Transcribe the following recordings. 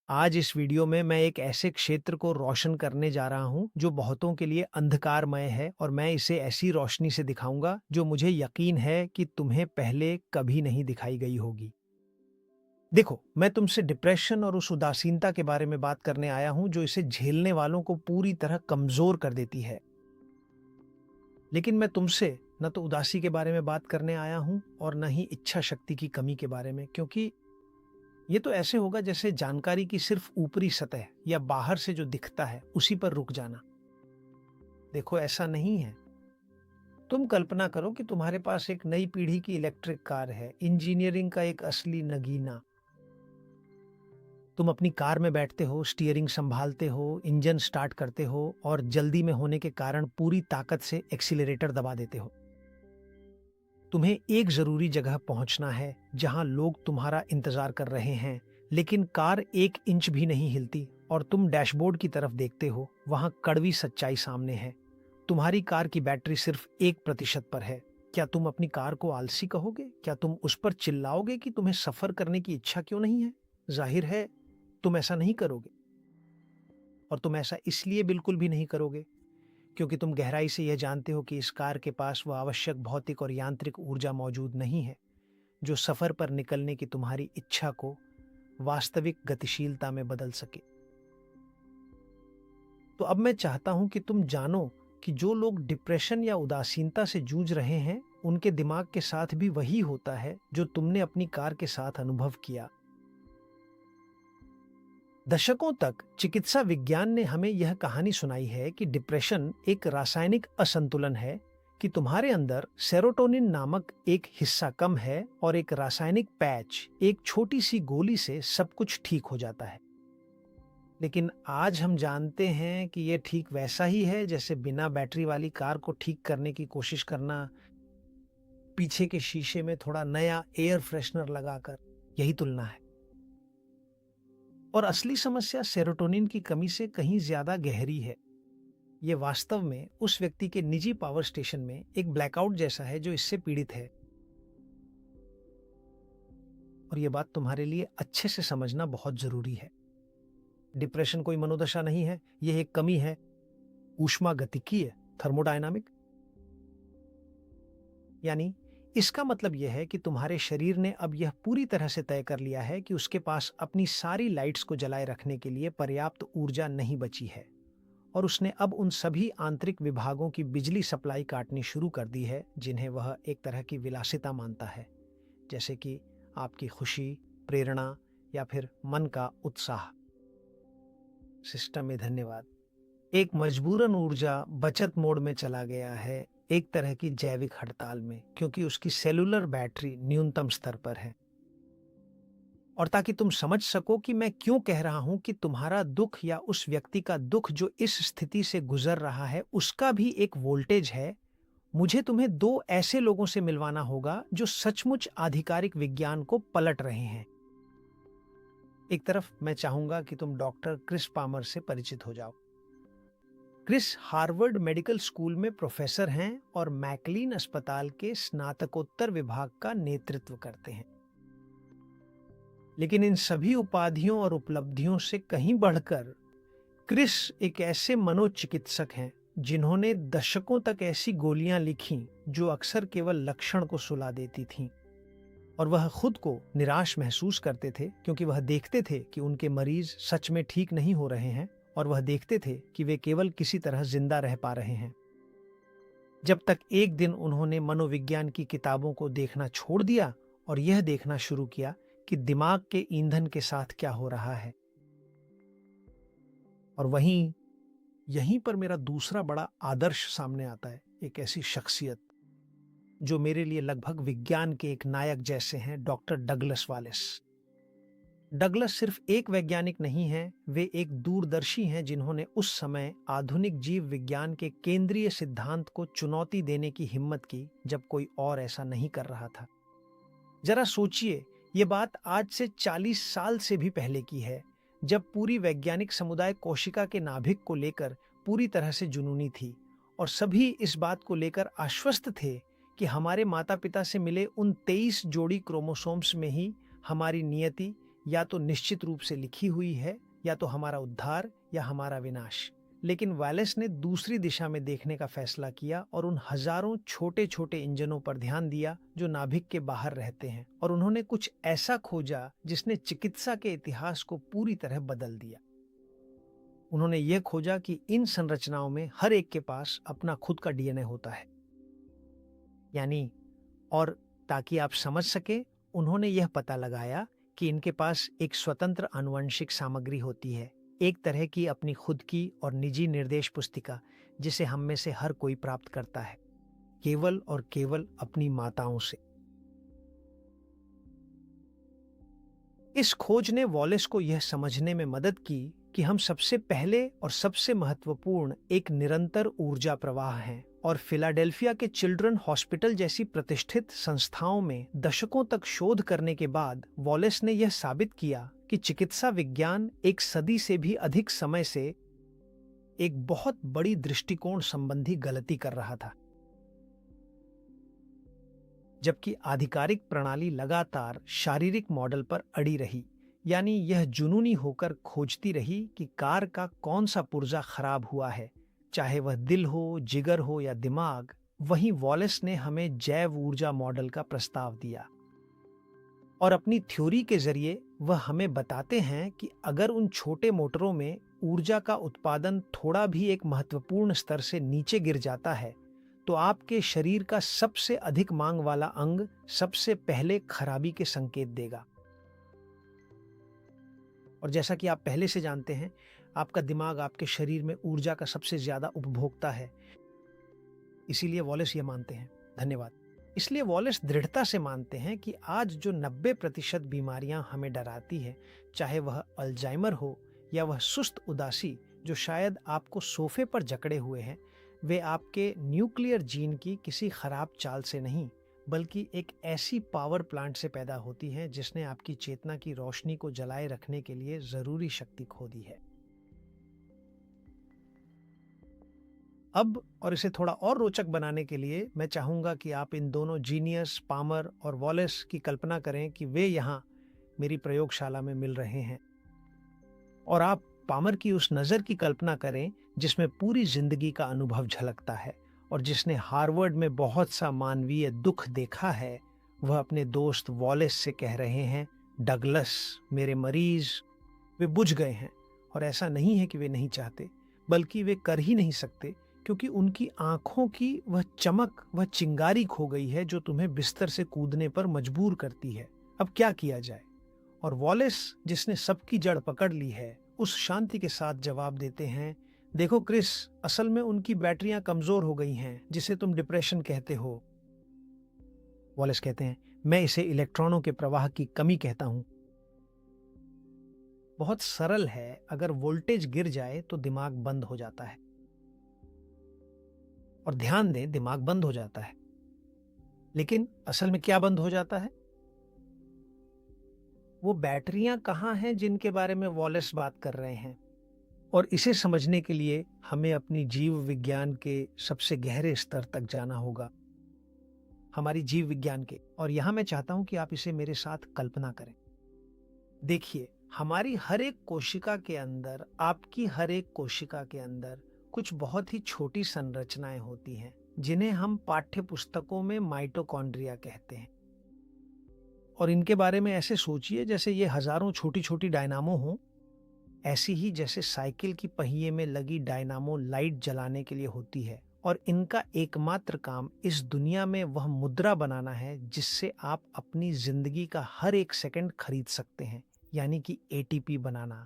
आज इस वीडियो में मैं एक ऐसे क्षेत्र को रोशन करने जा रहा हूं जो बहुतों के लिए अंधकारमय है और मैं इसे ऐसी रोशनी से दिखाऊंगा जो मुझे यकीन है कि तुम्हें पहले कभी नहीं दिखाई गई होगी। देखो, मैं तुमसे डिप्रेशन और उस उदासीनता के बारे में बात करने आया हूं जो इसे झेलने वालों को पूरी तरह कमजोर कर देती है। लेकिन मैं तुमसे न तो उदासी के बारे में बात करने आया हूं और न ही इच्छा शक्ति की कमी के बारे में, क्योंकि ये तो ऐसे होगा जैसे जानकारी की सिर्फ ऊपरी सतह या बाहर से जो दिखता है उसी पर रुक जाना। देखो, ऐसा नहीं है। तुम कल्पना करो कि तुम्हारे पास एक नई पीढ़ी की इलेक्ट्रिक कार है, इंजीनियरिंग का एक असली नगीना। तुम अपनी कार में बैठते हो, स्टीयरिंग संभालते हो, इंजन स्टार्ट करते हो और जल्दी में होने के कारण पूरी ताकत से एक्सीलरेटर दबा देते हो। तुम्हें एक जरूरी जगह पहुंचना है जहां लोग तुम्हारा इंतजार कर रहे हैं, लेकिन कार एक इंच भी नहीं हिलती और तुम डैशबोर्ड की तरफ देखते हो। वहां कड़वी सच्चाई सामने है। तुम्हारी कार की बैटरी सिर्फ 1% पर है। क्या तुम अपनी कार को आलसी कहोगे? क्या तुम उस पर चिल्लाओगे कि तुम्हें सफर करने की इच्छा क्यों नहीं है? जाहिर है, तुम ऐसा नहीं करोगे। और तुम ऐसा इसलिए बिल्कुल भी नहीं करोगे क्योंकि तुम गहराई से यह जानते हो कि इस कार के पास वह आवश्यक भौतिक और यांत्रिक ऊर्जा मौजूद नहीं है जो सफर पर निकलने की तुम्हारी इच्छा को वास्तविक गतिशीलता में बदल सके। तो अब मैं चाहता हूं कि तुम जानो कि जो लोग डिप्रेशन या उदासीनता से जूझ रहे हैं, उनके दिमाग के साथ भी वही होता है जो तुमने अपनी कार के साथ अनुभव किया। दशकों तक चिकित्सा विज्ञान ने हमें यह कहानी सुनाई है कि डिप्रेशन एक रासायनिक असंतुलन है, कि तुम्हारे अंदर सेरोटोनिन नामक एक हिस्सा कम है और एक रासायनिक पैच, एक छोटी सी गोली से सब कुछ ठीक हो जाता है। लेकिन आज हम जानते हैं कि यह ठीक वैसा ही है जैसे बिना बैटरी वाली कार को ठीक करने की कोशिश करना, पीछे के शीशे में थोड़ा नया एयर फ्रेशनर लगाकर। यही तुलना है। और असली समस्या सेरोटोनिन की कमी से कहीं ज्यादा गहरी है। ये वास्तव में उस व्यक्ति के निजी पावर स्टेशन में एक ब्लैकआउट जैसा है जो इससे पीड़ित है। और ये बात तुम्हारे लिए अच्छे से समझना बहुत जरूरी है। डिप्रेशन कोई मनोदशा नहीं है, यह एक कमी है, ऊष्मागतिकीय, थर्मोडायनामिक। यानी इसका मतलब यह है कि तुम्हारे शरीर ने अब यह पूरी तरह से तय कर लिया है कि उसके पास अपनी सारी लाइट्स को जलाए रखने के लिए पर्याप्त ऊर्जा नहीं बची है, और उसने अब उन सभी आंतरिक विभागों की बिजली सप्लाई काटनी शुरू कर दी है जिन्हें वह एक तरह की विलासिता मानता है, जैसे कि आपकी खुशी, प्रेरणा या फिर मन का उत्साह। सिस्टम में धन्यवाद। एक मजबूरन ऊर्जा बचत मोड में चला गया है, एक तरह की जैविक हड़ताल में, क्योंकि उसकी सेलुलर बैटरी न्यूनतम स्तर पर है। और ताकि तुम समझ सको कि मैं क्यों कह रहा हूं कि तुम्हारा दुख या उस व्यक्ति का दुख जो इस स्थिति से गुजर रहा है उसका भी एक वोल्टेज है, मुझे तुम्हें दो ऐसे लोगों से मिलवाना होगा जो सचमुच आधिकारिक विज्ञान को पलट रहे हैं। एक तरफ मैं चाहूंगा कि तुम डॉक्टर क्रिस पामर से परिचित हो जाओ। क्रिस हार्वर्ड मेडिकल स्कूल में प्रोफेसर हैं और मैकलीन अस्पताल के स्नातकोत्तर विभाग का नेतृत्व करते हैं। लेकिन इन सभी उपाधियों और उपलब्धियों से कहीं बढ़कर क्रिस एक ऐसे मनोचिकित्सक हैं जिन्होंने दशकों तक ऐसी गोलियां लिखी जो अक्सर केवल लक्षण को सुला देती थीं, और वह खुद को निराश महसूस करते थे क्योंकि वह देखते थे कि उनके मरीज सच में ठीक नहीं हो रहे हैं, और वह देखते थे कि वे केवल किसी तरह जिंदा रह पा रहे हैं। जब तक एक दिन उन्होंने मनोविज्ञान की किताबों को देखना छोड़ दिया और यह देखना शुरू किया कि दिमाग के ईंधन के साथ क्या हो रहा है। और वहीं यहीं पर मेरा दूसरा बड़ा आदर्श सामने आता है, एक ऐसी शख्सियत जो मेरे लिए लगभग विज्ञान के एक नायक जैसे हैं, डॉक्टर डगलस वालेस। डगलस सिर्फ एक वैज्ञानिक नहीं हैं, वे एक दूरदर्शी हैं जिन्होंने उस समय आधुनिक जीव विज्ञान के केंद्रीय सिद्धांत को चुनौती देने की हिम्मत की जब कोई और ऐसा नहीं कर रहा था। जरा सोचिए, ये बात आज से 40 साल से भी पहले की है, जब पूरी वैज्ञानिक समुदाय कोशिका के नाभिक को लेकर पूरी तरह से जुनूनी थी और सभी इस बात को लेकर आश्वस्त थे कि हमारे माता पिता से मिले उन 23 जोड़ी क्रोमोसोम्स में ही हमारी नियति या तो निश्चित रूप से लिखी हुई है, या तो हमारा उद्धार या हमारा विनाश। लेकिन वैलेस ने दूसरी दिशा में देखने का फैसला किया और उन हजारों छोटे छोटे इंजनों पर ध्यान दिया जो नाभिक के बाहर रहते हैं, और उन्होंने कुछ ऐसा खोजा जिसने चिकित्सा के इतिहास को पूरी तरह बदल दिया। उन्होंने यह खोजा कि इन संरचनाओं में हर एक के पास अपना खुद का डीएनए होता है। यानी, और ताकि आप समझ सके, उन्होंने यह पता लगाया कि इनके पास एक स्वतंत्र आनुवंशिक सामग्री होती है, एक तरह की अपनी खुद की और निजी निर्देश पुस्तिका, जिसे हम में से हर कोई प्राप्त करता है, केवल और केवल अपनी माताओं से। इस खोज ने वॉलेस को यह समझने में मदद की कि हम सबसे पहले और सबसे महत्वपूर्ण एक निरंतर ऊर्जा प्रवाह हैं, और फिलाडेल्फिया के चिल्ड्रन हॉस्पिटल जैसी प्रतिष्ठित संस्थाओं में दशकों तक शोध करने के बाद वॉलेस ने यह साबित किया कि चिकित्सा विज्ञान एक सदी से भी अधिक समय से एक बहुत बड़ी दृष्टिकोण संबंधी गलती कर रहा था। जबकि आधिकारिक प्रणाली लगातार शारीरिक मॉडल पर अड़ी रही, यानी यह जुनूनी होकर खोजती रही कि कार का कौन सा पुर्जा खराब हुआ है, चाहे वह दिल हो, जिगर हो या दिमाग, वहीं वॉलेस ने हमें जैव ऊर्जा मॉडल का प्रस्ताव दिया। और अपनी थ्योरी के जरिए वह हमें बताते हैं कि अगर उन छोटे मोटरों में ऊर्जा का उत्पादन थोड़ा भी एक महत्वपूर्ण स्तर से नीचे गिर जाता है, तो आपके शरीर का सबसे अधिक मांग वाला अंग सबसे पहले खराबी के संकेत देगा। और जैसा कि आप पहले से जानते हैं, आपका दिमाग आपके शरीर में ऊर्जा का सबसे ज्यादा उपभोक्ता है। इसीलिए वॉलेस ये मानते हैं। धन्यवाद। इसलिए वॉलेस दृढ़ता से मानते हैं कि आज जो 90% बीमारियां हमें डराती है, चाहे वह अल्जाइमर हो या वह सुस्त उदासी जो शायद आपको सोफे पर जकड़े हुए हैं, वे आपके न्यूक्लियर जीन की किसी खराब चाल से नहीं, बल्कि एक ऐसी पावर प्लांट से पैदा होती हैं जिसने आपकी चेतना की रोशनी को जलाए रखने के लिए जरूरी शक्ति खो दी है। अब और इसे थोड़ा और रोचक बनाने के लिए मैं चाहूंगा कि आप इन दोनों जीनियस, पामर और वॉलेस की कल्पना करें कि वे यहाँ मेरी प्रयोगशाला में मिल रहे हैं, और आप पामर की उस नज़र की कल्पना करें जिसमें पूरी जिंदगी का अनुभव झलकता है और जिसने हार्वर्ड में बहुत सा मानवीय दुख देखा है। वह अपने दोस्त वॉलेस से कह रहे हैं, डगलस, मेरे मरीज वे बुझ गए हैं, और ऐसा नहीं है कि वे नहीं चाहते, बल्कि वे कर ही नहीं सकते, क्योंकि उनकी आंखों की वह चमक, वह चिंगारी खो गई है जो तुम्हें बिस्तर से कूदने पर मजबूर करती है। अब क्या किया जाए? और वॉलेस, जिसने सबकी जड़ पकड़ ली है, उस शांति के साथ जवाब देते हैं, देखो क्रिस, असल में उनकी बैटरियां कमजोर हो गई हैं, जिसे तुम डिप्रेशन कहते हो। वॉलेस कहते हैं, मैं इसे इलेक्ट्रॉनों के प्रवाह की कमी कहता हूं। बहुत सरल है, अगर वोल्टेज गिर जाए तो दिमाग बंद हो जाता है। और ध्यान दें, दिमाग बंद हो जाता है, लेकिन असल में क्या बंद हो जाता है? वो बैटरियां कहाँ हैं जिनके बारे में वॉलेस बात कर रहे हैं? और इसे समझने के लिए हमें अपनी जीव विज्ञान के सबसे गहरे स्तर तक जाना होगा, हमारी जीव विज्ञान के। और यहां मैं चाहता हूं कि आप इसे मेरे साथ कल्पना करें। देखिए, हमारी हर एक कोशिका के अंदर, आपकी हर एक कोशिका के अंदर कुछ बहुत ही छोटी संरचनाएं होती हैं, जिन्हें हम पाठ्य पुस्तकों में माइटोकॉन्ड्रिया कहते हैं। और इनके बारे में ऐसे सोचिए जैसे ये हजारों छोटी छोटी डायनामो हों, ऐसी ही जैसे साइकिल की पहिए में लगी डायनामो लाइट जलाने के लिए होती है। और इनका एकमात्र काम इस दुनिया में वह मुद्रा बनाना है जिससे आप अपनी जिंदगी का हर एक सेकंड खरीद सकते हैं, यानी कि एटीपी बनाना।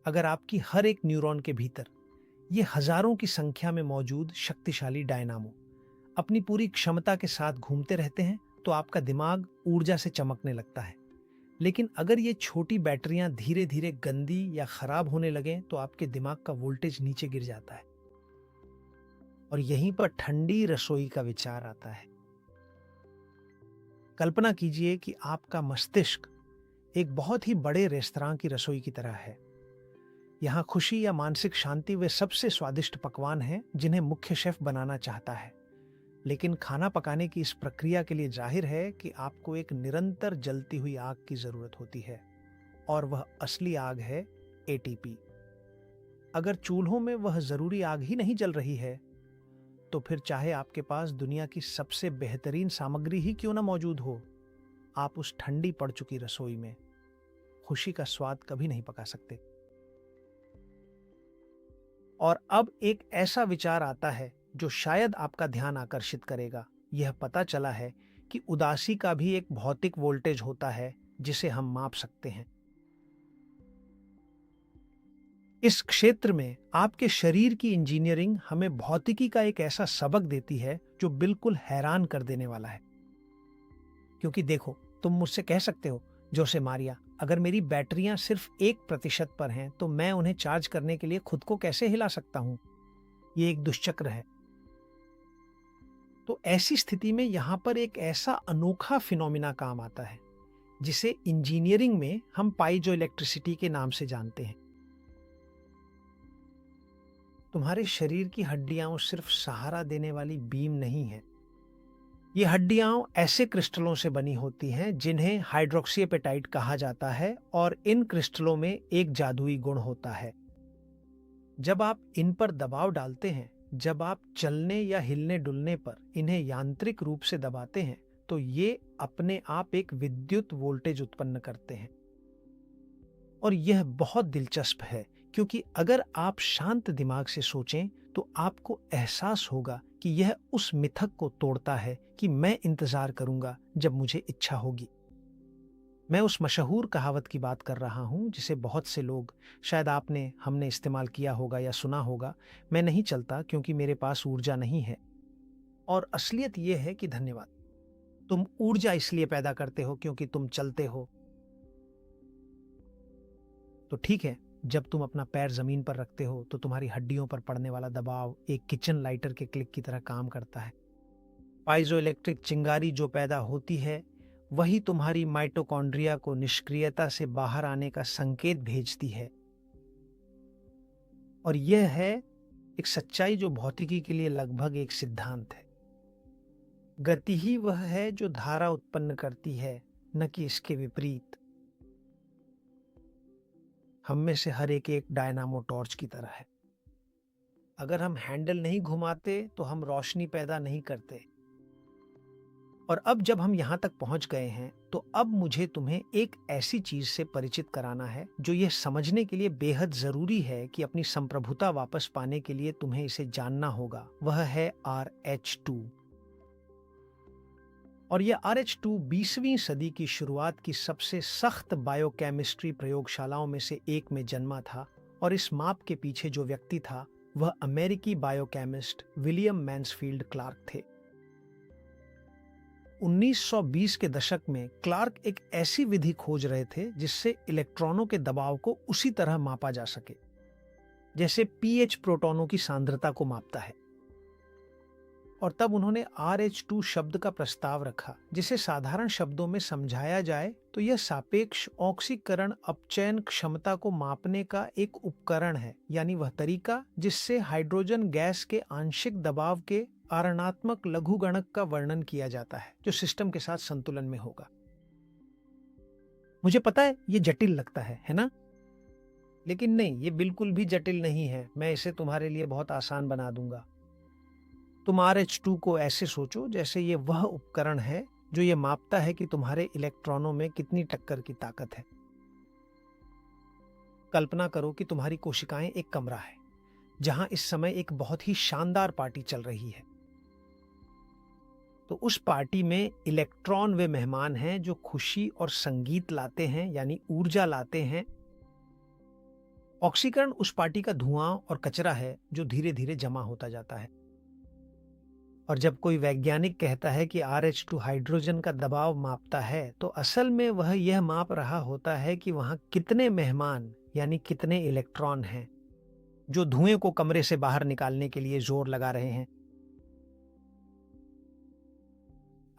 अगर आपकी हर एक न्यूरॉन के भीतर ये हजारों की संख्या में मौजूद शक्तिशाली डायनामो अपनी पूरी क्षमता के साथ घूमते रहते हैं, तो आपका दिमाग ऊर्जा से चमकने लगता है। लेकिन अगर ये छोटी बैटरियां धीरे धीरे गंदी या खराब होने लगें, तो आपके दिमाग का वोल्टेज नीचे गिर जाता है। और यहीं पर ठंडी रसोई का विचार आता है। कल्पना कीजिए कि आपका मस्तिष्क एक बहुत ही बड़े रेस्तरां की रसोई की तरह है। यहाँ खुशी या मानसिक शांति वे सबसे स्वादिष्ट पकवान हैं जिन्हें मुख्य शेफ बनाना चाहता है। लेकिन खाना पकाने की इस प्रक्रिया के लिए जाहिर है कि आपको एक निरंतर जलती हुई आग की जरूरत होती है, और वह असली आग है एटीपी। अगर चूल्हों में वह जरूरी आग ही नहीं जल रही है, तो फिर चाहे आपके पास दुनिया की सबसे बेहतरीन सामग्री ही क्यों ना मौजूद हो, आप उस ठंडी पड़ चुकी रसोई में खुशी का स्वाद कभी नहीं पका सकते। और अब एक ऐसा विचार आता है जो शायद आपका ध्यान आकर्षित करेगा। यह पता चला है कि उदासी का भी एक भौतिक वोल्टेज होता है जिसे हम माप सकते हैं। इस क्षेत्र में आपके शरीर की इंजीनियरिंग हमें भौतिकी का एक ऐसा सबक देती है जो बिल्कुल हैरान कर देने वाला है। क्योंकि देखो, तुम मुझसे कह सकते हो, जोसे मारिया, अगर मेरी बैटरियां सिर्फ 1% पर हैं तो मैं उन्हें चार्ज करने के लिए खुद को कैसे हिला सकता हूं? ये एक दुष्चक्र है। तो ऐसी स्थिति में यहां पर एक ऐसा अनोखा फिनोमिना काम आता है जिसे इंजीनियरिंग में हम पाइजो इलेक्ट्रिसिटी के नाम से जानते हैं। तुम्हारे शरीर की हड्डियां सिर्फ सहारा देने वाली बीम नहीं है। ये हड्डियां ऐसे क्रिस्टलों से बनी होती हैं जिन्हें हाइड्रोक्सीएपेटाइट कहा जाता है, और इन क्रिस्टलों में एक जादुई गुण होता है। जब आप इन पर दबाव डालते हैं, जब आप चलने या हिलने डुलने पर इन्हें यांत्रिक रूप से दबाते हैं, तो ये अपने आप एक विद्युत वोल्टेज उत्पन्न करते हैं। और यह बहुत दिलचस्प है, क्योंकि अगर आप शांत दिमाग से सोचें तो आपको एहसास होगा कि यह उस मिथक को तोड़ता है कि मैं इंतजार करूंगा जब मुझे इच्छा होगी। मैं उस मशहूर कहावत की बात कर रहा हूं जिसे बहुत से लोग, शायद हमने इस्तेमाल किया होगा या सुना होगा, मैं नहीं चलता क्योंकि मेरे पास ऊर्जा नहीं है। और असलियत यह है कि धन्यवाद, तुम ऊर्जा इसलिए पैदा करते हो क्योंकि तुम चलते हो। तो ठीक है, जब तुम अपना पैर जमीन पर रखते हो तो तुम्हारी हड्डियों पर पड़ने वाला दबाव एक किचन लाइटर के क्लिक की तरह काम करता है। पाइजो इलेक्ट्रिक चिंगारी जो पैदा होती है वही तुम्हारी माइटोकॉन्ड्रिया को निष्क्रियता से बाहर आने का संकेत भेजती है। और यह है एक सच्चाई जो भौतिकी के लिए लगभग एक सिद्धांत है। गति ही वह है जो धारा उत्पन्न करती है, न कि इसके विपरीत। हम में से हर एक डायनामो टॉर्च की तरह है। अगर हम हैंडल नहीं घुमाते तो हम रोशनी पैदा नहीं करते। और अब जब हम यहां तक पहुंच गए हैं, तो अब मुझे तुम्हें एक ऐसी चीज से परिचित कराना है जो यह समझने के लिए बेहद जरूरी है कि अपनी संप्रभुता वापस पाने के लिए तुम्हें इसे जानना होगा। वह है RH2। और यह RH2 20वीं सदी की शुरुआत की सबसे सख्त बायोकेमिस्ट्री प्रयोगशालाओं में से एक में जन्मा था। और इस माप के पीछे जो व्यक्ति था वह अमेरिकी बायोकेमिस्ट विलियम मैन्सफील्ड क्लार्क थे। 1920 के दशक में क्लार्क एक ऐसी विधि खोज रहे थे जिससे इलेक्ट्रॉनों के दबाव को उसी तरह मापा जा सके जैसे pH प्रोटॉनों की सांद्रता को मापता है। और तब उन्होंने RH2 शब्द का प्रस्ताव रखा, जिसे साधारण शब्दों में समझाया जाए तो यह सापेक्ष ऑक्सीकरण अपचयन क्षमता को मापने का एक उपकरण है, यानी वह तरीका जिससे हाइड्रोजन गैस के आंशिक दबाव के आरणात्मक लघुगणक का वर्णन किया जाता है जो सिस्टम के साथ संतुलन में होगा। मुझे पता है ये जटिल लगता है ना? लेकिन नहीं, ये बिल्कुल भी जटिल नहीं है। मैं इसे तुम्हारे लिए बहुत आसान बना दूंगा। तुम RH2 को ऐसे सोचो जैसे ये वह उपकरण है जो ये मापता है कि तुम्हारे इलेक्ट्रॉनों में कितनी टक्कर की ताकत है। कल्पना करो कि तुम्हारी कोशिकाएं एक कमरा है जहां इस समय एक बहुत ही शानदार पार्टी चल रही है। तो उस पार्टी में इलेक्ट्रॉन वे मेहमान हैं जो खुशी और संगीत लाते हैं, यानी ऊर्जा लाते हैं। ऑक्सीकरण उस पार्टी का धुआं और कचरा है जो धीरे धीरे जमा होता जाता है। और जब कोई वैज्ञानिक कहता है कि RH2 हाइड्रोजन का दबाव मापता है, तो असल में वह यह माप रहा होता है कि वहां कितने मेहमान यानी कितने इलेक्ट्रॉन हैं जो धुएं को कमरे से बाहर निकालने के लिए जोर लगा रहे हैं।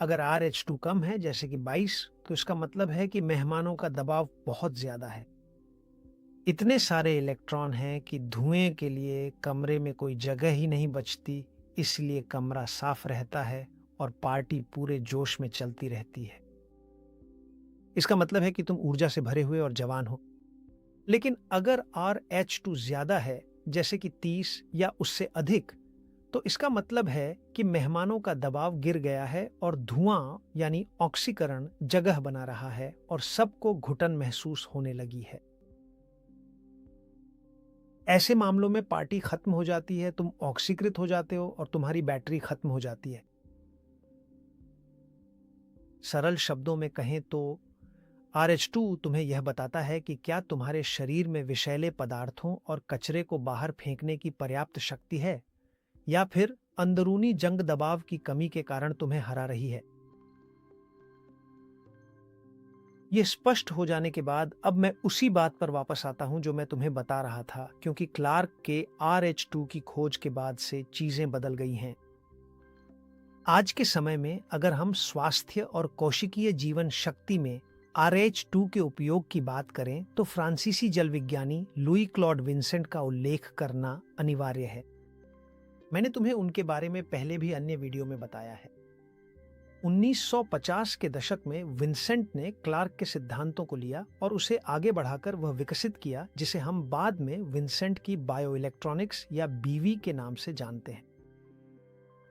अगर RH2 कम है, जैसे कि 22, तो इसका मतलब है कि मेहमानों का दबाव बहुत ज्यादा है। इतने सारे इलेक्ट्रॉन हैं कि धुएं के लिए कमरे में कोई जगह ही नहीं बचती, इसलिए कमरा साफ रहता है और पार्टी पूरे जोश में चलती रहती है। इसका मतलब है कि तुम ऊर्जा से भरे हुए और जवान हो। लेकिन अगर RH2 ज्यादा है, जैसे कि 30 या उससे अधिक, तो इसका मतलब है कि मेहमानों का दबाव गिर गया है और धुआं यानी ऑक्सीकरण जगह बना रहा है और सबको घुटन महसूस होने लगी है। ऐसे मामलों में पार्टी खत्म हो जाती है, तुम ऑक्सीकृत हो जाते हो और तुम्हारी बैटरी खत्म हो जाती है। सरल शब्दों में कहें तो RH2 तुम्हें यह बताता है कि क्या तुम्हारे शरीर में विषैले पदार्थों और कचरे को बाहर फेंकने की पर्याप्त शक्ति है, या फिर अंदरूनी जंग दबाव की कमी के कारण तुम्हें हरा रही है। ये स्पष्ट हो जाने के बाद अब मैं उसी बात पर वापस आता हूं जो मैं तुम्हें बता रहा था, क्योंकि क्लार्क के RH2 की खोज के बाद से चीजें बदल गई हैं। आज के समय में अगर हम स्वास्थ्य और कोशिकीय जीवन शक्ति में RH2 के उपयोग की बात करें तो फ्रांसीसी जल विज्ञानी लुई क्लॉड विंसेंट का उल्लेख करना अनिवार्य है। मैंने तुम्हें उनके बारे में पहले भी अन्य वीडियो में बताया है। 1950 के दशक में विंसेंट ने क्लार्क के सिद्धांतों को लिया और उसे आगे बढ़ाकर वह विकसित किया जिसे हम बाद में विंसेंट की बायोइलेक्ट्रॉनिक्स या बीवी के नाम से जानते हैं।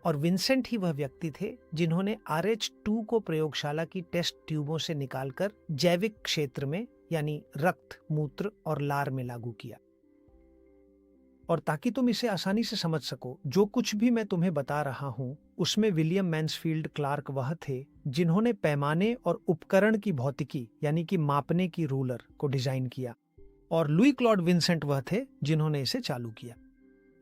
और विंसेंट ही वह व्यक्ति थे जिन्होंने RH2 को प्रयोगशाला की टेस्ट ट्यूबों से निकालकर जैविक क्षेत्र में यानी रक्त, मूत्र और लार में लागू किया। और ताकि तुम इसे आसानी से समझ सको, जो कुछ भी मैं तुम्हें बता रहा हूं उसमें विलियम मैन्सफील्ड क्लार्क वह थे जिन्होंने पैमाने और उपकरण की भौतिकी यानी कि मापने की रूलर को डिजाइन किया, और लुई क्लॉड विंसेंट वह थे जिन्होंने इसे चालू किया।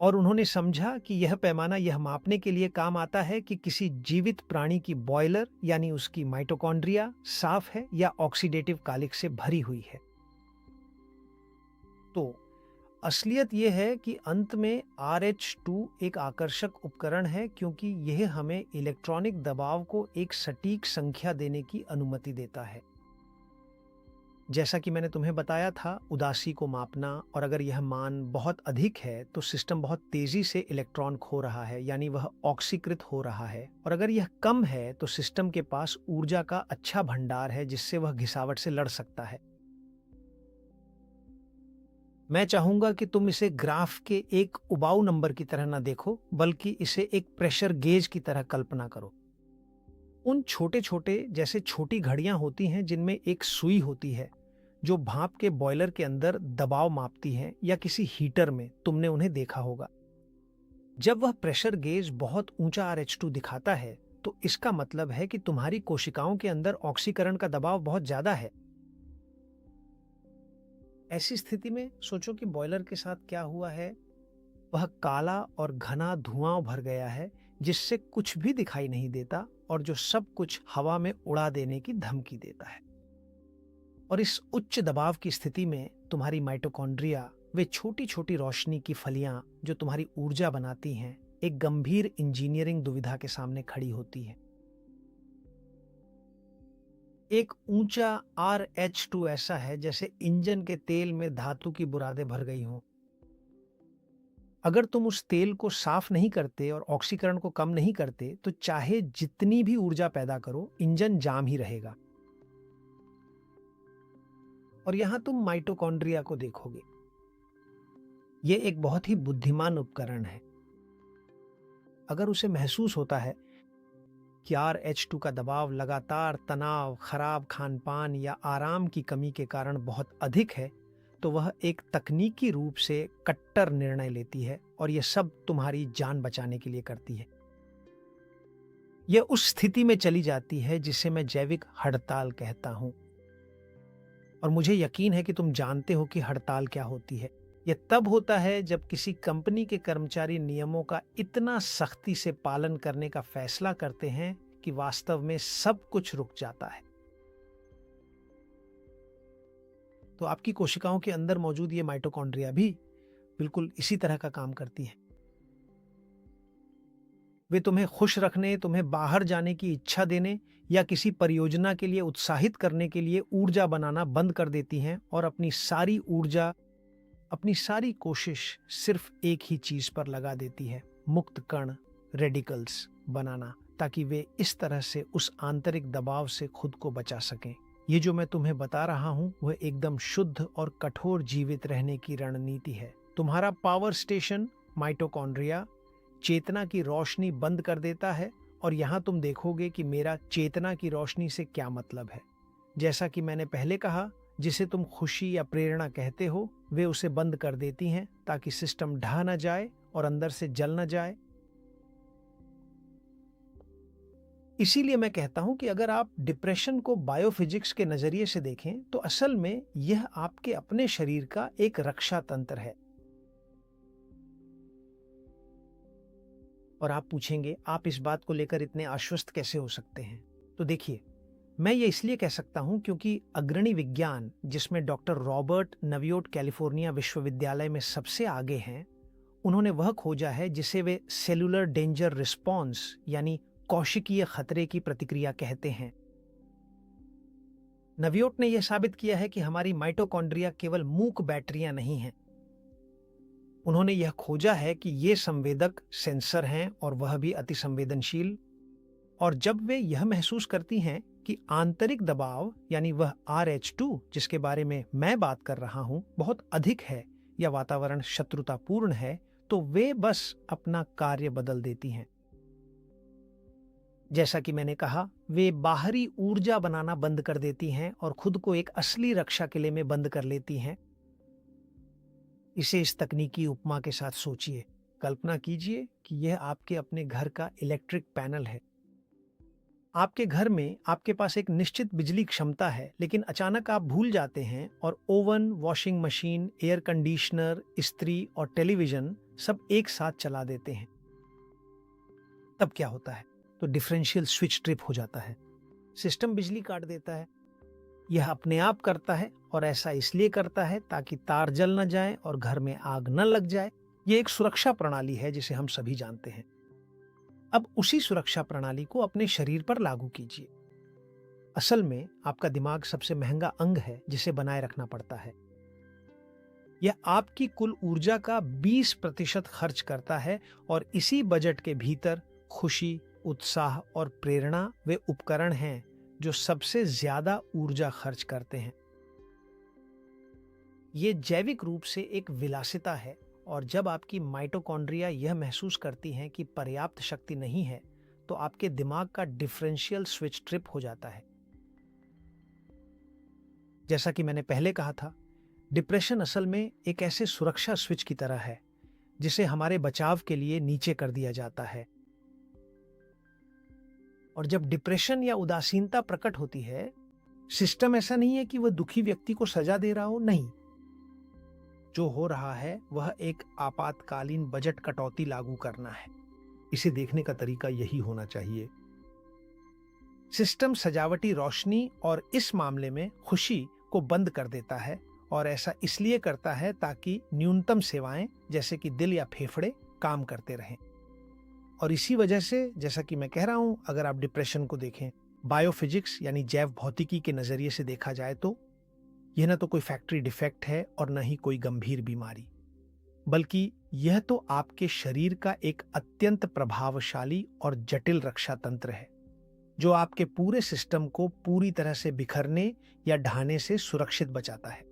और उन्होंने समझा कि यह पैमाना यह मापने के लिए काम आता है कि किसी जीवित प्राणी की बॉयलर यानी उसकी माइटोकॉन्ड्रिया साफ है या ऑक्सीडेटिव कालिख से भरी हुई है। तो असलियत यह है कि अंत में RH2 एक आकर्षक उपकरण है, क्योंकि यह हमें इलेक्ट्रॉनिक दबाव को एक सटीक संख्या देने की अनुमति देता है। जैसा कि मैंने तुम्हें बताया था, उदासी को मापना, और अगर यह मान बहुत अधिक है तो सिस्टम बहुत तेजी से इलेक्ट्रॉन खो रहा है यानी वह ऑक्सीकृत हो रहा है, और अगर यह कम है तो सिस्टम के पास ऊर्जा का अच्छा भंडार है जिससे वह घिसावट से लड़ सकता है। मैं चाहूंगा कि तुम इसे ग्राफ के एक उबाऊ नंबर की तरह न देखो, बल्कि इसे एक प्रेशर गेज की तरह कल्पना करो। उन छोटे छोटे जैसे छोटी घड़ियां होती हैं जिनमें एक सुई होती है जो भाप के बॉयलर के अंदर दबाव मापती हैं, या किसी हीटर में तुमने उन्हें देखा होगा। जब वह प्रेशर गेज बहुत ऊंचा RH2 दिखाता है तो इसका मतलब है कि तुम्हारी कोशिकाओं के अंदर ऑक्सीकरण का दबाव बहुत ज्यादा है। ऐसी स्थिति में सोचो कि बॉयलर के साथ क्या हुआ है। वह काला और घना धुआं भर गया है जिससे कुछ भी दिखाई नहीं देता और जो सब कुछ हवा में उड़ा देने की धमकी देता है। और इस उच्च दबाव की स्थिति में तुम्हारी माइटोकॉन्ड्रिया, वे छोटी छोटी रोशनी की फलियां जो तुम्हारी ऊर्जा बनाती हैं, एक गंभीर इंजीनियरिंग दुविधा के सामने खड़ी होती हैं। एक ऊंचा RH2 ऐसा है जैसे इंजन के तेल में धातु की बुरादें भर गई हों। अगर तुम उस तेल को साफ नहीं करते और ऑक्सीकरण को कम नहीं करते तो चाहे जितनी भी ऊर्जा पैदा करो, इंजन जाम ही रहेगा। और यहां तुम माइटोकॉन्ड्रिया को देखोगे। यह एक बहुत ही बुद्धिमान उपकरण है। अगर उसे महसूस होता है कि RH2 का दबाव लगातार तनाव, खराब खानपान या आराम की कमी के कारण बहुत अधिक है, तो वह एक तकनीकी रूप से कट्टर निर्णय लेती है और यह सब तुम्हारी जान बचाने के लिए करती है। यह उस स्थिति में चली जाती है जिसे मैं जैविक हड़ताल कहता हूं। और मुझे यकीन है कि तुम जानते हो कि हड़ताल क्या होती है। यह तब होता है जब किसी कंपनी के कर्मचारी नियमों का इतना सख्ती से पालन करने का फैसला करते हैं कि वास्तव में सब कुछ रुक जाता है। तो आपकी कोशिकाओं के अंदर मौजूद ये माइटोकॉन्ड्रिया भी बिल्कुल इसी तरह का काम करती है। वे तुम्हें खुश रखने, तुम्हें बाहर जाने की इच्छा देने या किसी परियोजना के लिए उत्साहित करने के लिए ऊर्जा बनाना बंद कर देती हैं और अपनी सारी ऊर्जा, अपनी सारी कोशिश सिर्फ एक ही चीज पर लगा देती है, मुक्त कण रेडिकल्स बनाना, ताकि वे इस तरह से उस आंतरिक दबाव से खुद को बचा सकें। ये जो मैं तुम्हें बता रहा हूँ वह एकदम शुद्ध और कठोर जीवित रहने की रणनीति है। तुम्हारा पावर स्टेशन माइटोकॉन्ड्रिया चेतना की रोशनी बंद कर देता है, और यहाँ तुम देखोगे कि मेरा चेतना की रोशनी से क्या मतलब है। जैसा कि मैंने पहले कहा, जिसे तुम खुशी या प्रेरणा कहते हो, वे उसे बंद कर देती हैं ताकि सिस्टम ढह न जाए और अंदर से जल न जाए। इसीलिए मैं कहता हूं कि अगर आप डिप्रेशन को बायोफिजिक्स के नजरिए से देखें तो असल में यह आपके अपने शरीर का एक रक्षा तंत्र है। और आप पूछेंगे, आप इस बात को लेकर इतने आश्वस्त कैसे हो सकते हैं? तो देखिए, मैं ये इसलिए कह सकता हूं क्योंकि अग्रणी विज्ञान, जिसमें डॉक्टर रॉबर्ट नवियोट कैलिफोर्निया विश्वविद्यालय में सबसे आगे हैं, उन्होंने वह खोजा है जिसे वे सेलुलर डेंजर रिस्पॉन्स यानी कौशिकीय खतरे की प्रतिक्रिया कहते हैं। नवियोट ने यह साबित किया है कि हमारी माइटोकॉन्ड्रिया केवल मूक बैटरियां नहीं हैं। उन्होंने यह खोजा है कि ये संवेदक सेंसर हैं और वह भी अति संवेदनशील। और जब वे यह महसूस करती हैं कि आंतरिक दबाव यानी वह RH2 जिसके बारे में मैं बात कर रहा हूं बहुत अधिक है या वातावरण शत्रुतापूर्ण है, तो वे बस अपना कार्य बदल देती हैं। जैसा कि मैंने कहा, वे बाहरी ऊर्जा बनाना बंद कर देती हैं और खुद को एक असली रक्षा किले में बंद कर लेती हैं। इसे इस तकनीकी उपमा के साथ सोचिए। कल्पना कीजिए कि यह आपके अपने घर का इलेक्ट्रिक पैनल है। आपके घर में आपके पास एक निश्चित बिजली क्षमता है, लेकिन अचानक आप भूल जाते हैं और oven, washing machine, air conditioner, इस्त्री और टेलीविजन सब एक साथ चला देते हैं। तब क्या होता है? तो डिफरेंशियल स्विच ट्रिप हो जाता है। सिस्टम बिजली काट देता है। यह अपने आप करता है और ऐसा इसलिए करता है ताकि तार जल न जाए और घर में आग न लग जाए। यह एक सुरक्षा प्रणाली है जिसे हम सभी जानते हैं। अब उसी सुरक्षा प्रणाली को अपने शरीर पर लागू कीजिए। असल में आपका दिमाग सबसे महंगा अंग है जिसे बनाए रखना पड़ता है। यह आपकी कुल ऊर्जा का 20% खर्च करता है, और इसी बजट के भीतर खुशी, उत्साह और प्रेरणा वे उपकरण हैं जो सबसे ज्यादा ऊर्जा खर्च करते हैं। ये जैविक रूप से एक विलासिता है, और जब आपकी माइटोकॉन्ड्रिया यह महसूस करती हैं कि पर्याप्त शक्ति नहीं है, तो आपके दिमाग का डिफरेंशियल स्विच ट्रिप हो जाता है। जैसा कि मैंने पहले कहा था, डिप्रेशन असल में एक ऐसे सुरक्षा स्विच की तरह है जिसे हमारे बचाव के लिए नीचे कर दिया जाता है। और जब डिप्रेशन या उदासीनता प्रकट होती है, सिस्टम ऐसा नहीं है कि वह दुखी व्यक्ति को सजा दे रहा हो, नहीं। जो हो रहा है वह एक आपातकालीन बजट कटौती लागू करना है। इसे देखने का तरीका यही होना चाहिए। सिस्टम सजावटी रोशनी और इस मामले में खुशी को बंद कर देता है, और ऐसा इसलिए करता है ताकि न्यूनतम सेवाएं जैसे कि दिल या फेफड़े काम करते रहें। और इसी वजह से, जैसा कि मैं कह रहा हूं, अगर आप डिप्रेशन को देखें बायोफिजिक्स यानी जैव भौतिकी के नजरिए से देखा जाए तो यह न तो कोई फैक्ट्री डिफेक्ट है और न ही कोई गंभीर बीमारी, बल्कि यह तो आपके शरीर का एक अत्यंत प्रभावशाली और जटिल रक्षा तंत्र है जो आपके पूरे सिस्टम को पूरी तरह से बिखरने या ढहने से सुरक्षित बचाता है।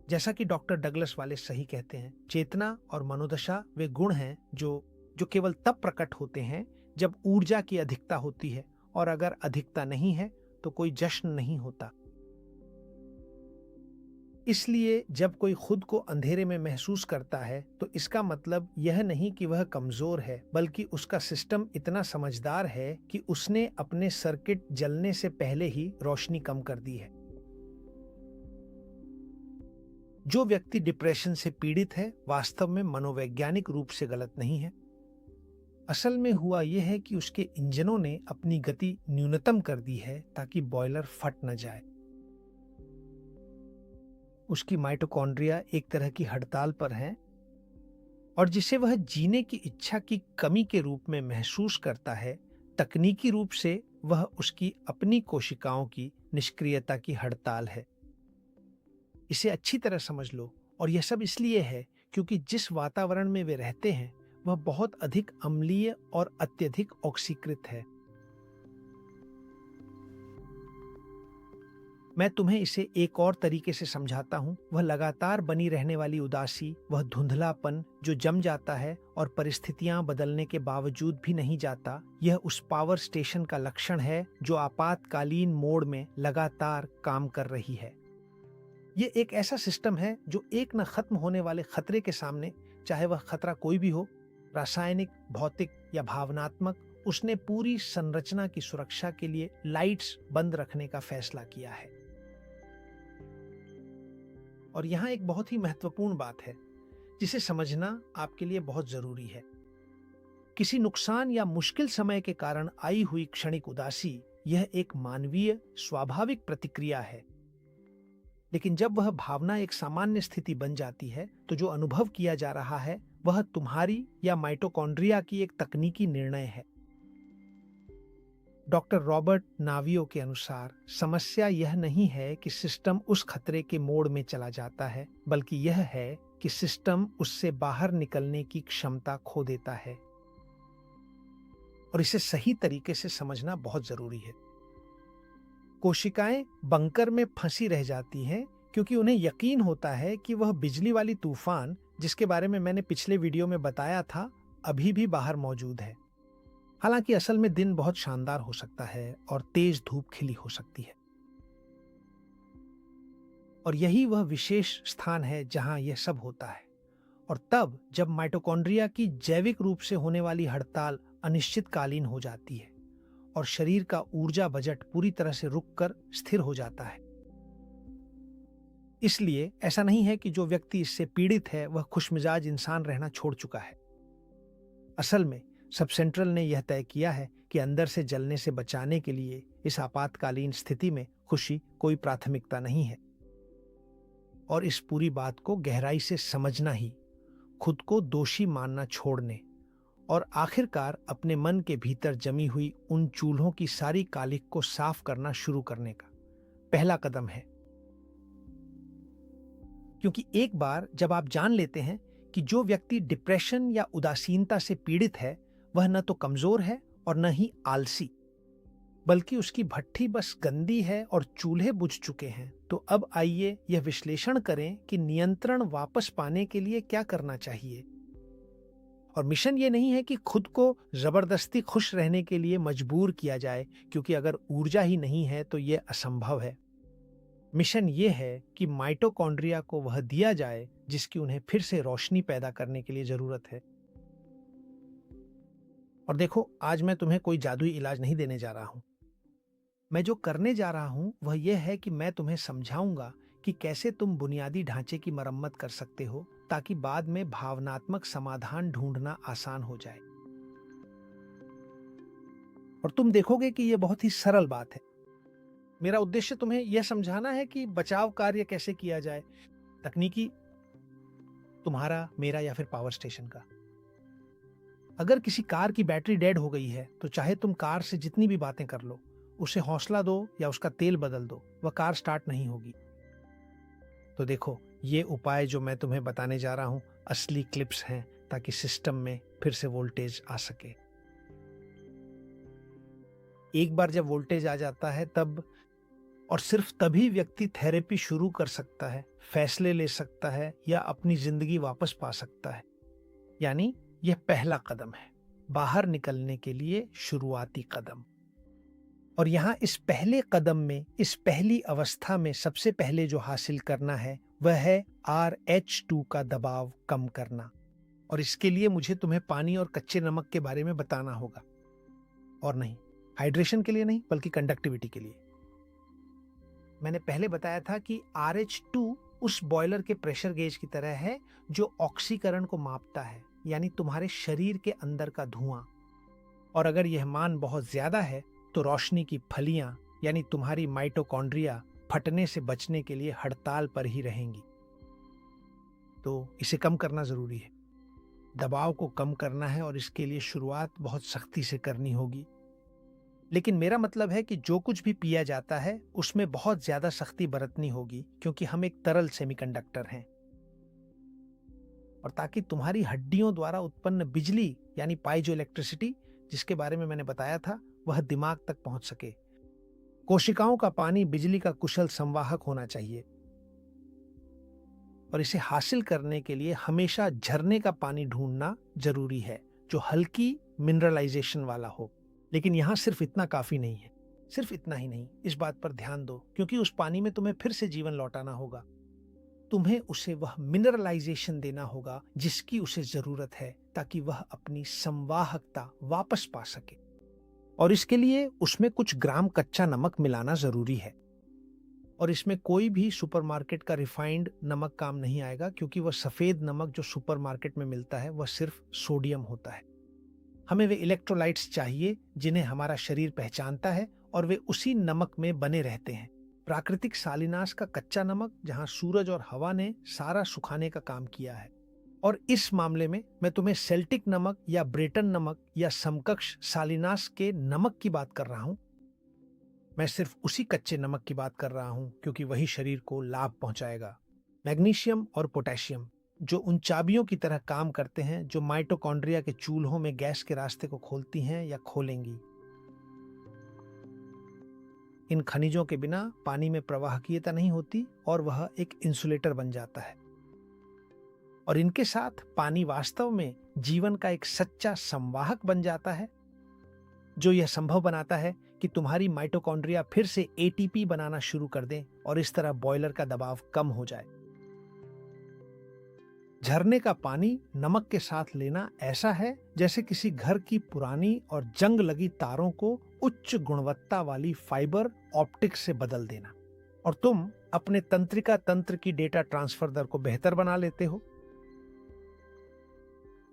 जैसा कि डॉक्टर डगलस वाले सही कहते हैं, चेतना और मनोदशा वे गुण हैं जो केवल तब प्रकट होते हैं जब ऊर्जा की अधिकता होती है, और अगर अधिकता नहीं है तो कोई जश्न नहीं होता। इसलिए जब कोई खुद को अंधेरे में महसूस करता है तो इसका मतलब यह नहीं कि वह कमजोर है, बल्कि उसका सिस्टम इतना समझदार है कि उसने अपने सर्किट जलने से पहले ही रोशनी कम कर दी है। जो व्यक्ति डिप्रेशन से पीड़ित है वास्तव में मनोवैज्ञानिक रूप से गलत नहीं है। असल में हुआ यह है कि उसके इंजनों ने अपनी गति न्यूनतम कर दी है ताकि बॉयलर फट न जाए। उसकी माइटोकॉन्ड्रिया एक तरह की हड़ताल पर है, और जिसे वह जीने की इच्छा की कमी के रूप में महसूस करता है, तकनीकी रूप से वह उसकी अपनी कोशिकाओं की निष्क्रियता की हड़ताल है। इसे अच्छी तरह समझ लो, और यह सब इसलिए है क्योंकि जिस वातावरण में वे रहते हैं वह बहुत अधिक अम्लीय और अत्यधिक ऑक्सीकृत है। मैं तुम्हें इसे एक और तरीके से समझाता हूं। वह लगातार बनी रहने वाली उदासी, वह धुंधलापन जो जम जाता है और परिस्थितियां बदलने के बावजूद भी नहीं जाता, यह उस पावर स्टेशन का लक्षण है जो आपातकालीन मोड में लगातार काम कर रही है। यह एक ऐसा सिस्टम है जो एक न खत्म होने वाले खतरे के सामने, चाहे वह खतरा कोई भी हो, रासायनिक, भौतिक या भावनात्मक, उसने पूरी संरचना की सुरक्षा के लिए लाइट्स बंद रखने का फैसला किया है। और यहां एक बहुत ही महत्वपूर्ण बात है जिसे समझना आपके लिए बहुत जरूरी है। किसी नुकसान या मुश्किल समय के कारण आई हुई क्षणिक उदासी यह एक मानवीय स्वाभाविक प्रतिक्रिया है। लेकिन जब वह भावना एक सामान्य स्थिति बन जाती है तो जो अनुभव किया जा रहा है वह तुम्हारी या माइटोकॉन्ड्रिया की एक तकनीकी निर्णय है। डॉक्टर रॉबर्ट नावियो के अनुसार समस्या यह नहीं है कि सिस्टम उस खतरे के मोड में चला जाता है, बल्कि यह है कि सिस्टम उससे बाहर निकलने की क्षमता खो देता है। और इसे सही तरीके से समझना बहुत जरूरी है। कोशिकाएं बंकर में फंसी रह जाती हैं क्योंकि उन्हें यकीन होता है कि वह बिजली वाली तूफान, जिसके बारे में मैंने पिछले वीडियो में बताया था, अभी भी बाहर मौजूद है। हालांकि असल में दिन बहुत शानदार हो सकता है और तेज धूप खिली हो सकती है। और यही वह विशेष स्थान है जहां यह सब होता है। और तब जब माइटोकॉन्ड्रिया की जैविक रूप से होने वाली हड़ताल अनिश्चितकालीन हो जाती है और शरीर का ऊर्जा बजट पूरी तरह से रुककर स्थिर हो जाता है। इसलिए ऐसा नहीं है कि जो व्यक्ति इससे पीड़ित है वह खुशमिजाज इंसान रहना छोड़ चुका है। असल में सब सेंट्रल ने यह तय किया है कि अंदर से जलने से बचाने के लिए इस आपातकालीन स्थिति में खुशी कोई प्राथमिकता नहीं है। और इस पूरी बात को गहराई से समझना ही खुद को दोषी मानना छोड़ने और आखिरकार अपने मन के भीतर जमी हुई उन चूल्हों की सारी कालिख को साफ करना शुरू करने का पहला कदम है। क्योंकि एक बार जब आप जान लेते हैं कि जो व्यक्ति डिप्रेशन या उदासीनता से पीड़ित है वह न तो कमजोर है और न ही आलसी, बल्कि उसकी भट्ठी बस गंदी है और चूल्हे बुझ चुके हैं, तो अब आइए यह विश्लेषण करें कि नियंत्रण वापस पाने के लिए क्या करना चाहिए। और मिशन ये नहीं है कि खुद को जबरदस्ती खुश रहने के लिए मजबूर किया जाए, क्योंकि अगर ऊर्जा ही नहीं है तो यह असंभव है। मिशन ये है कि माइटोकॉन्ड्रिया को वह दिया जाए जिसकी उन्हें फिर से रोशनी पैदा करने के लिए जरूरत है। और देखो, आज मैं तुम्हें कोई जादुई इलाज नहीं देने जा रहा हूं। मैं जो करने जा रहा हूं वह यह है कि मैं तुम्हें समझाऊंगा कि कैसे तुम बुनियादी ढांचे की मरम्मत कर सकते हो, ताकि बाद में भावनात्मक समाधान ढूंढना आसान हो जाए। और तुम देखोगे कि यह बहुत ही सरल बात है। मेरा उद्देश्य तुम्हें यह समझाना है कि बचाव कार्य कैसे किया जाए, तकनीकी, तुम्हारा, मेरा या फिर पावर स्टेशन का। अगर किसी कार की बैटरी डेड हो गई है तो चाहे तुम कार से जितनी भी बातें कर लो, उसे हौसला दो या उसका तेल बदल दो, वह कार स्टार्ट नहीं होगी। तो देखो, ये उपाय जो मैं तुम्हें बताने जा रहा हूं असली क्लिप्स हैं, ताकि सिस्टम में फिर से वोल्टेज आ सके। एक बार जब वोल्टेज आ जाता है तब और सिर्फ तभी व्यक्ति थेरेपी शुरू कर सकता है, फैसले ले सकता है या अपनी जिंदगी वापस पा सकता है। यानी यह पहला कदम है, बाहर निकलने के लिए शुरुआती कदम। और यहां इस पहले कदम में, इस पहली अवस्था में सबसे पहले जो हासिल करना है वह है RH2 का दबाव कम करना। और इसके लिए मुझे तुम्हें पानी और कच्चे नमक के बारे में बताना होगा। और नहीं, हाइड्रेशन के लिए नहीं, बल्कि कंडक्टिविटी के लिए। मैंने पहले बताया था कि RH2 उस बॉयलर के प्रेशर गेज की तरह है जो ऑक्सीकरण को मापता है, यानी तुम्हारे शरीर के अंदर का धुआं। और अगर यह मान बहुत ज्यादा है तो रोशनी की फलियां, यानी तुम्हारी माइटोकॉन्ड्रिया, फटने से बचने के लिए हड़ताल पर ही रहेंगी। तो इसे कम करना जरूरी है, दबाव को कम करना है, और इसके लिए शुरुआत बहुत सख्ती से करनी होगी। लेकिन मेरा मतलब है कि जो कुछ भी पिया जाता है उसमें बहुत ज्यादा सख्ती बरतनी होगी, क्योंकि हम एक तरल सेमीकंडक्टर हैं। और ताकि तुम्हारी हड्डियों द्वारा उत्पन्न बिजली यानी पाइजो इलेक्ट्रिसिटी, जिसके बारे में मैंने बताया था, वह दिमाग तक पहुंच सके। कोशिकाओं का पानी बिजली का कुशल संवाहक होना चाहिए और इसे हासिल करने के लिए हमेशा झरने का पानी ढूंढना जरूरी है जो हल्की मिनरलाइजेशन वाला हो। लेकिन यहां सिर्फ इतना काफी नहीं है। सिर्फ इतना ही नहीं, इस बात पर ध्यान दो, क्योंकि उस पानी में तुम्हें फिर से जीवन लौटाना होगा। तुम्हें उसे वह मिनरलाइजेशन देना होगा जिसकी उसे जरूरत है, ताकि वह अपनी संवाहकता वापस पा सके। और इसके लिए उसमें कुछ ग्राम कच्चा नमक मिलाना जरूरी है। और इसमें कोई भी सुपरमार्केट का रिफाइंड नमक काम नहीं आएगा, क्योंकि वह सफेद नमक जो सुपरमार्केट में मिलता है वह सिर्फ सोडियम होता है। हमें वे इलेक्ट्रोलाइट्स चाहिए जिन्हें हमारा शरीर पहचानता है, और वे उसी नमक में बने रहते हैं। प्राकृतिक सालिनास का कच्चा नमक, जहां सूरज और हवा ने सारा सुखाने का काम किया है। और इस मामले में मैं तुम्हें सेल्टिक नमक या ब्रेटन नमक या समकक्ष सालिनास के नमक की बात कर रहा हूं। मैं सिर्फ उसी कच्चे नमक की बात कर रहा हूं, क्योंकि वही शरीर को लाभ पहुंचाएगा। मैग्नीशियम और पोटेशियम, जो उन चाबियों की तरह काम करते हैं जो माइटोकॉन्ड्रिया के चूल्हों में गैस के रास्ते को खोलती हैं या खोलेंगी। इन खनिजों के बिना पानी में प्रवाहकीयता नहीं होती और वह एक इंसुलेटर बन जाता है। और इनके साथ पानी वास्तव में जीवन का एक सच्चा संवाहक बन जाता है, जो यह संभव बनाता है कि तुम्हारी माइटोकॉन्ड्रिया फिर से एटीपी बनाना शुरू कर दें और इस तरह बॉयलर का दबाव कम हो जाए। झरने का पानी नमक के साथ लेना ऐसा है जैसे किसी घर की पुरानी और जंग लगी तारों को उच्च गुणवत्ता वाली फाइबर ऑप्टिक से बदल देना, और तुम अपने तंत्रिका तंत्र की डेटा ट्रांसफर दर को बेहतर बना लेते हो।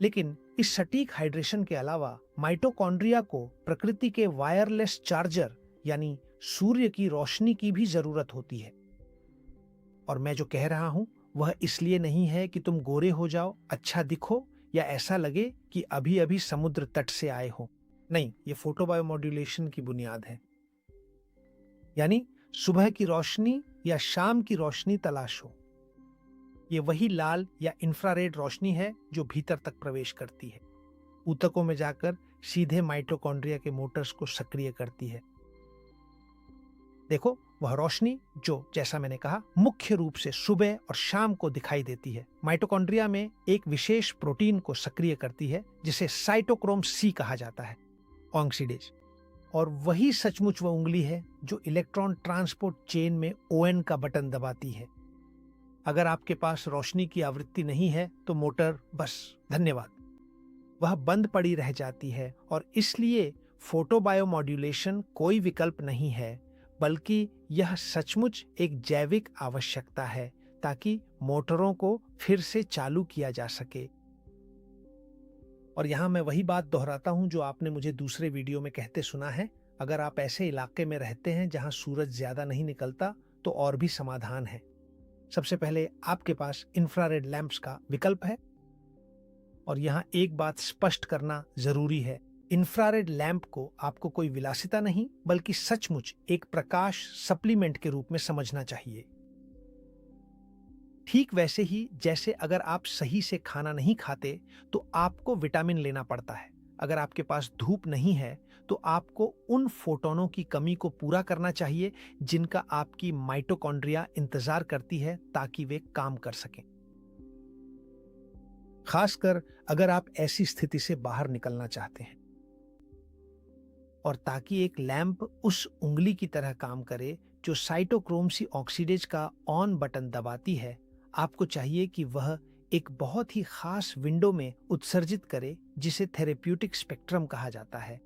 लेकिन इस सटीक हाइड्रेशन के अलावा माइटोकॉन्ड्रिया को प्रकृति के वायरलेस चार्जर यानी सूर्य की रोशनी की भी जरूरत होती है। और मैं जो कह रहा हूं वह इसलिए नहीं है कि तुम गोरे हो जाओ, अच्छा दिखो या ऐसा लगे कि अभी अभी समुद्र तट से आए हो। नहीं, ये फोटोबायोमॉड्यूलेशन की बुनियाद है। यानी सुबह की रोशनी या शाम की रोशनी तलाशो। ये वही लाल या इंफ्रारेड रोशनी है जो भीतर तक प्रवेश करती है, ऊतकों में जाकर सीधे माइटोकॉन्ड्रिया के मोटर्स को सक्रिय करती है। देखो, वह रोशनी जो, जैसा मैंने कहा, मुख्य रूप से सुबह और शाम को दिखाई देती है, माइटोकॉन्ड्रिया में एक विशेष प्रोटीन को सक्रिय करती है जिसे साइटोक्रोम सी कहा जाता है, ऑक्सीडेज। और वही सचमुच वह उंगली है जो इलेक्ट्रॉन ट्रांसपोर्ट चेन में ओएन का बटन दबाती है। अगर आपके पास रोशनी की आवृत्ति नहीं है तो मोटर बस धन्यवाद, वह बंद पड़ी रह जाती है। और इसलिए फोटोबायोमॉड्यूलेशन कोई विकल्प नहीं है, बल्कि यह सचमुच एक जैविक आवश्यकता है ताकि मोटरों को फिर से चालू किया जा सके। और यहां मैं वही बात दोहराता हूं जो आपने मुझे दूसरे वीडियो में कहते सुना है, अगर आप ऐसे इलाके में रहते हैं जहां सूरज ज्यादा नहीं निकलता तो और भी समाधान है। सबसे पहले आपके पास इंफ्रारेड लैंप्स का विकल्प है। और यहां एक बात स्पष्ट करना जरूरी है, इंफ्रारेड लैंप को आपको कोई विलासिता नहीं बल्कि सचमुच एक प्रकाश सप्लीमेंट के रूप में समझना चाहिए। ठीक वैसे ही जैसे अगर आप सही से खाना नहीं खाते तो आपको विटामिन लेना पड़ता है। अगर आपके पास धूप नहीं है तो आपको उन फोटोनों की कमी को पूरा करना चाहिए जिनका आपकी माइटोकॉन्ड्रिया इंतजार करती है ताकि वे काम कर सकें। खासकर अगर आप ऐसी स्थिति से बाहर निकलना चाहते हैं। और ताकि एक लैंप उस उंगली की तरह काम करे जो साइटोक्रोम सी ऑक्सीडेज का ऑन बटन दबाती है, आपको चाहिए कि वह एक बहुत ही खास विंडो में उत्सर्जित करे जिसे थेरेप्यूटिक स्पेक्ट्रम कहा जाता है।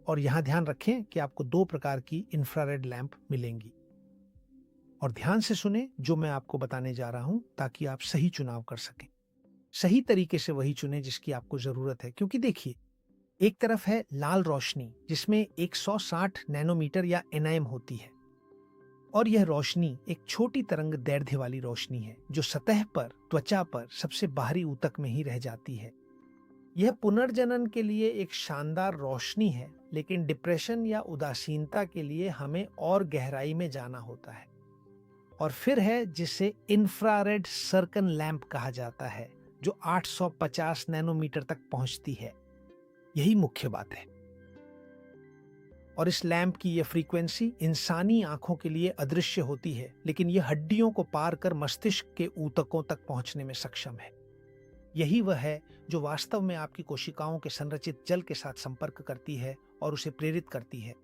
और यहां ध्यान रखें कि आपको 2 प्रकार की इंफ्रारेड लैंप मिलेंगी। और ध्यान से सुने जो मैं आपको बताने जा रहा हूं ताकि आप सही चुनाव कर सकें। सही तरीके से वही चुने जिसकी आपको जरूरत है, क्योंकि देखिए, एक तरफ है लाल रोशनी जिसमें 160 नैनोमीटर या एनआईएम होती है, और यह रोशनी एक छोटी तरंग दैर्ध्य वाली रोशनी है जो सतह पर, त्वचा पर, सबसे बाहरी ऊतक में ही रह जाती है। यह पुनर्जनन के लिए एक शानदार रोशनी है, लेकिन डिप्रेशन या उदासीनता के लिए हमें और गहराई में जाना होता है। और फिर है जिसे इंफ्रारेड सर्कन लैंप कहा जाता है, जो 850 नैनोमीटर तक पहुंचती है। यही मुख्य बात है। और इस लैंप की यह फ्रीक्वेंसी इंसानी आंखों के लिए अदृश्य होती है, लेकिन यह हड्डियों को पार कर मस्तिष्क के ऊतकों तक पहुंचने में सक्षम है। यही वह है जो वास्तव में आपकी कोशिकाओं के संरचित जल के साथ संपर्क करती है और उसे प्रेरित करती है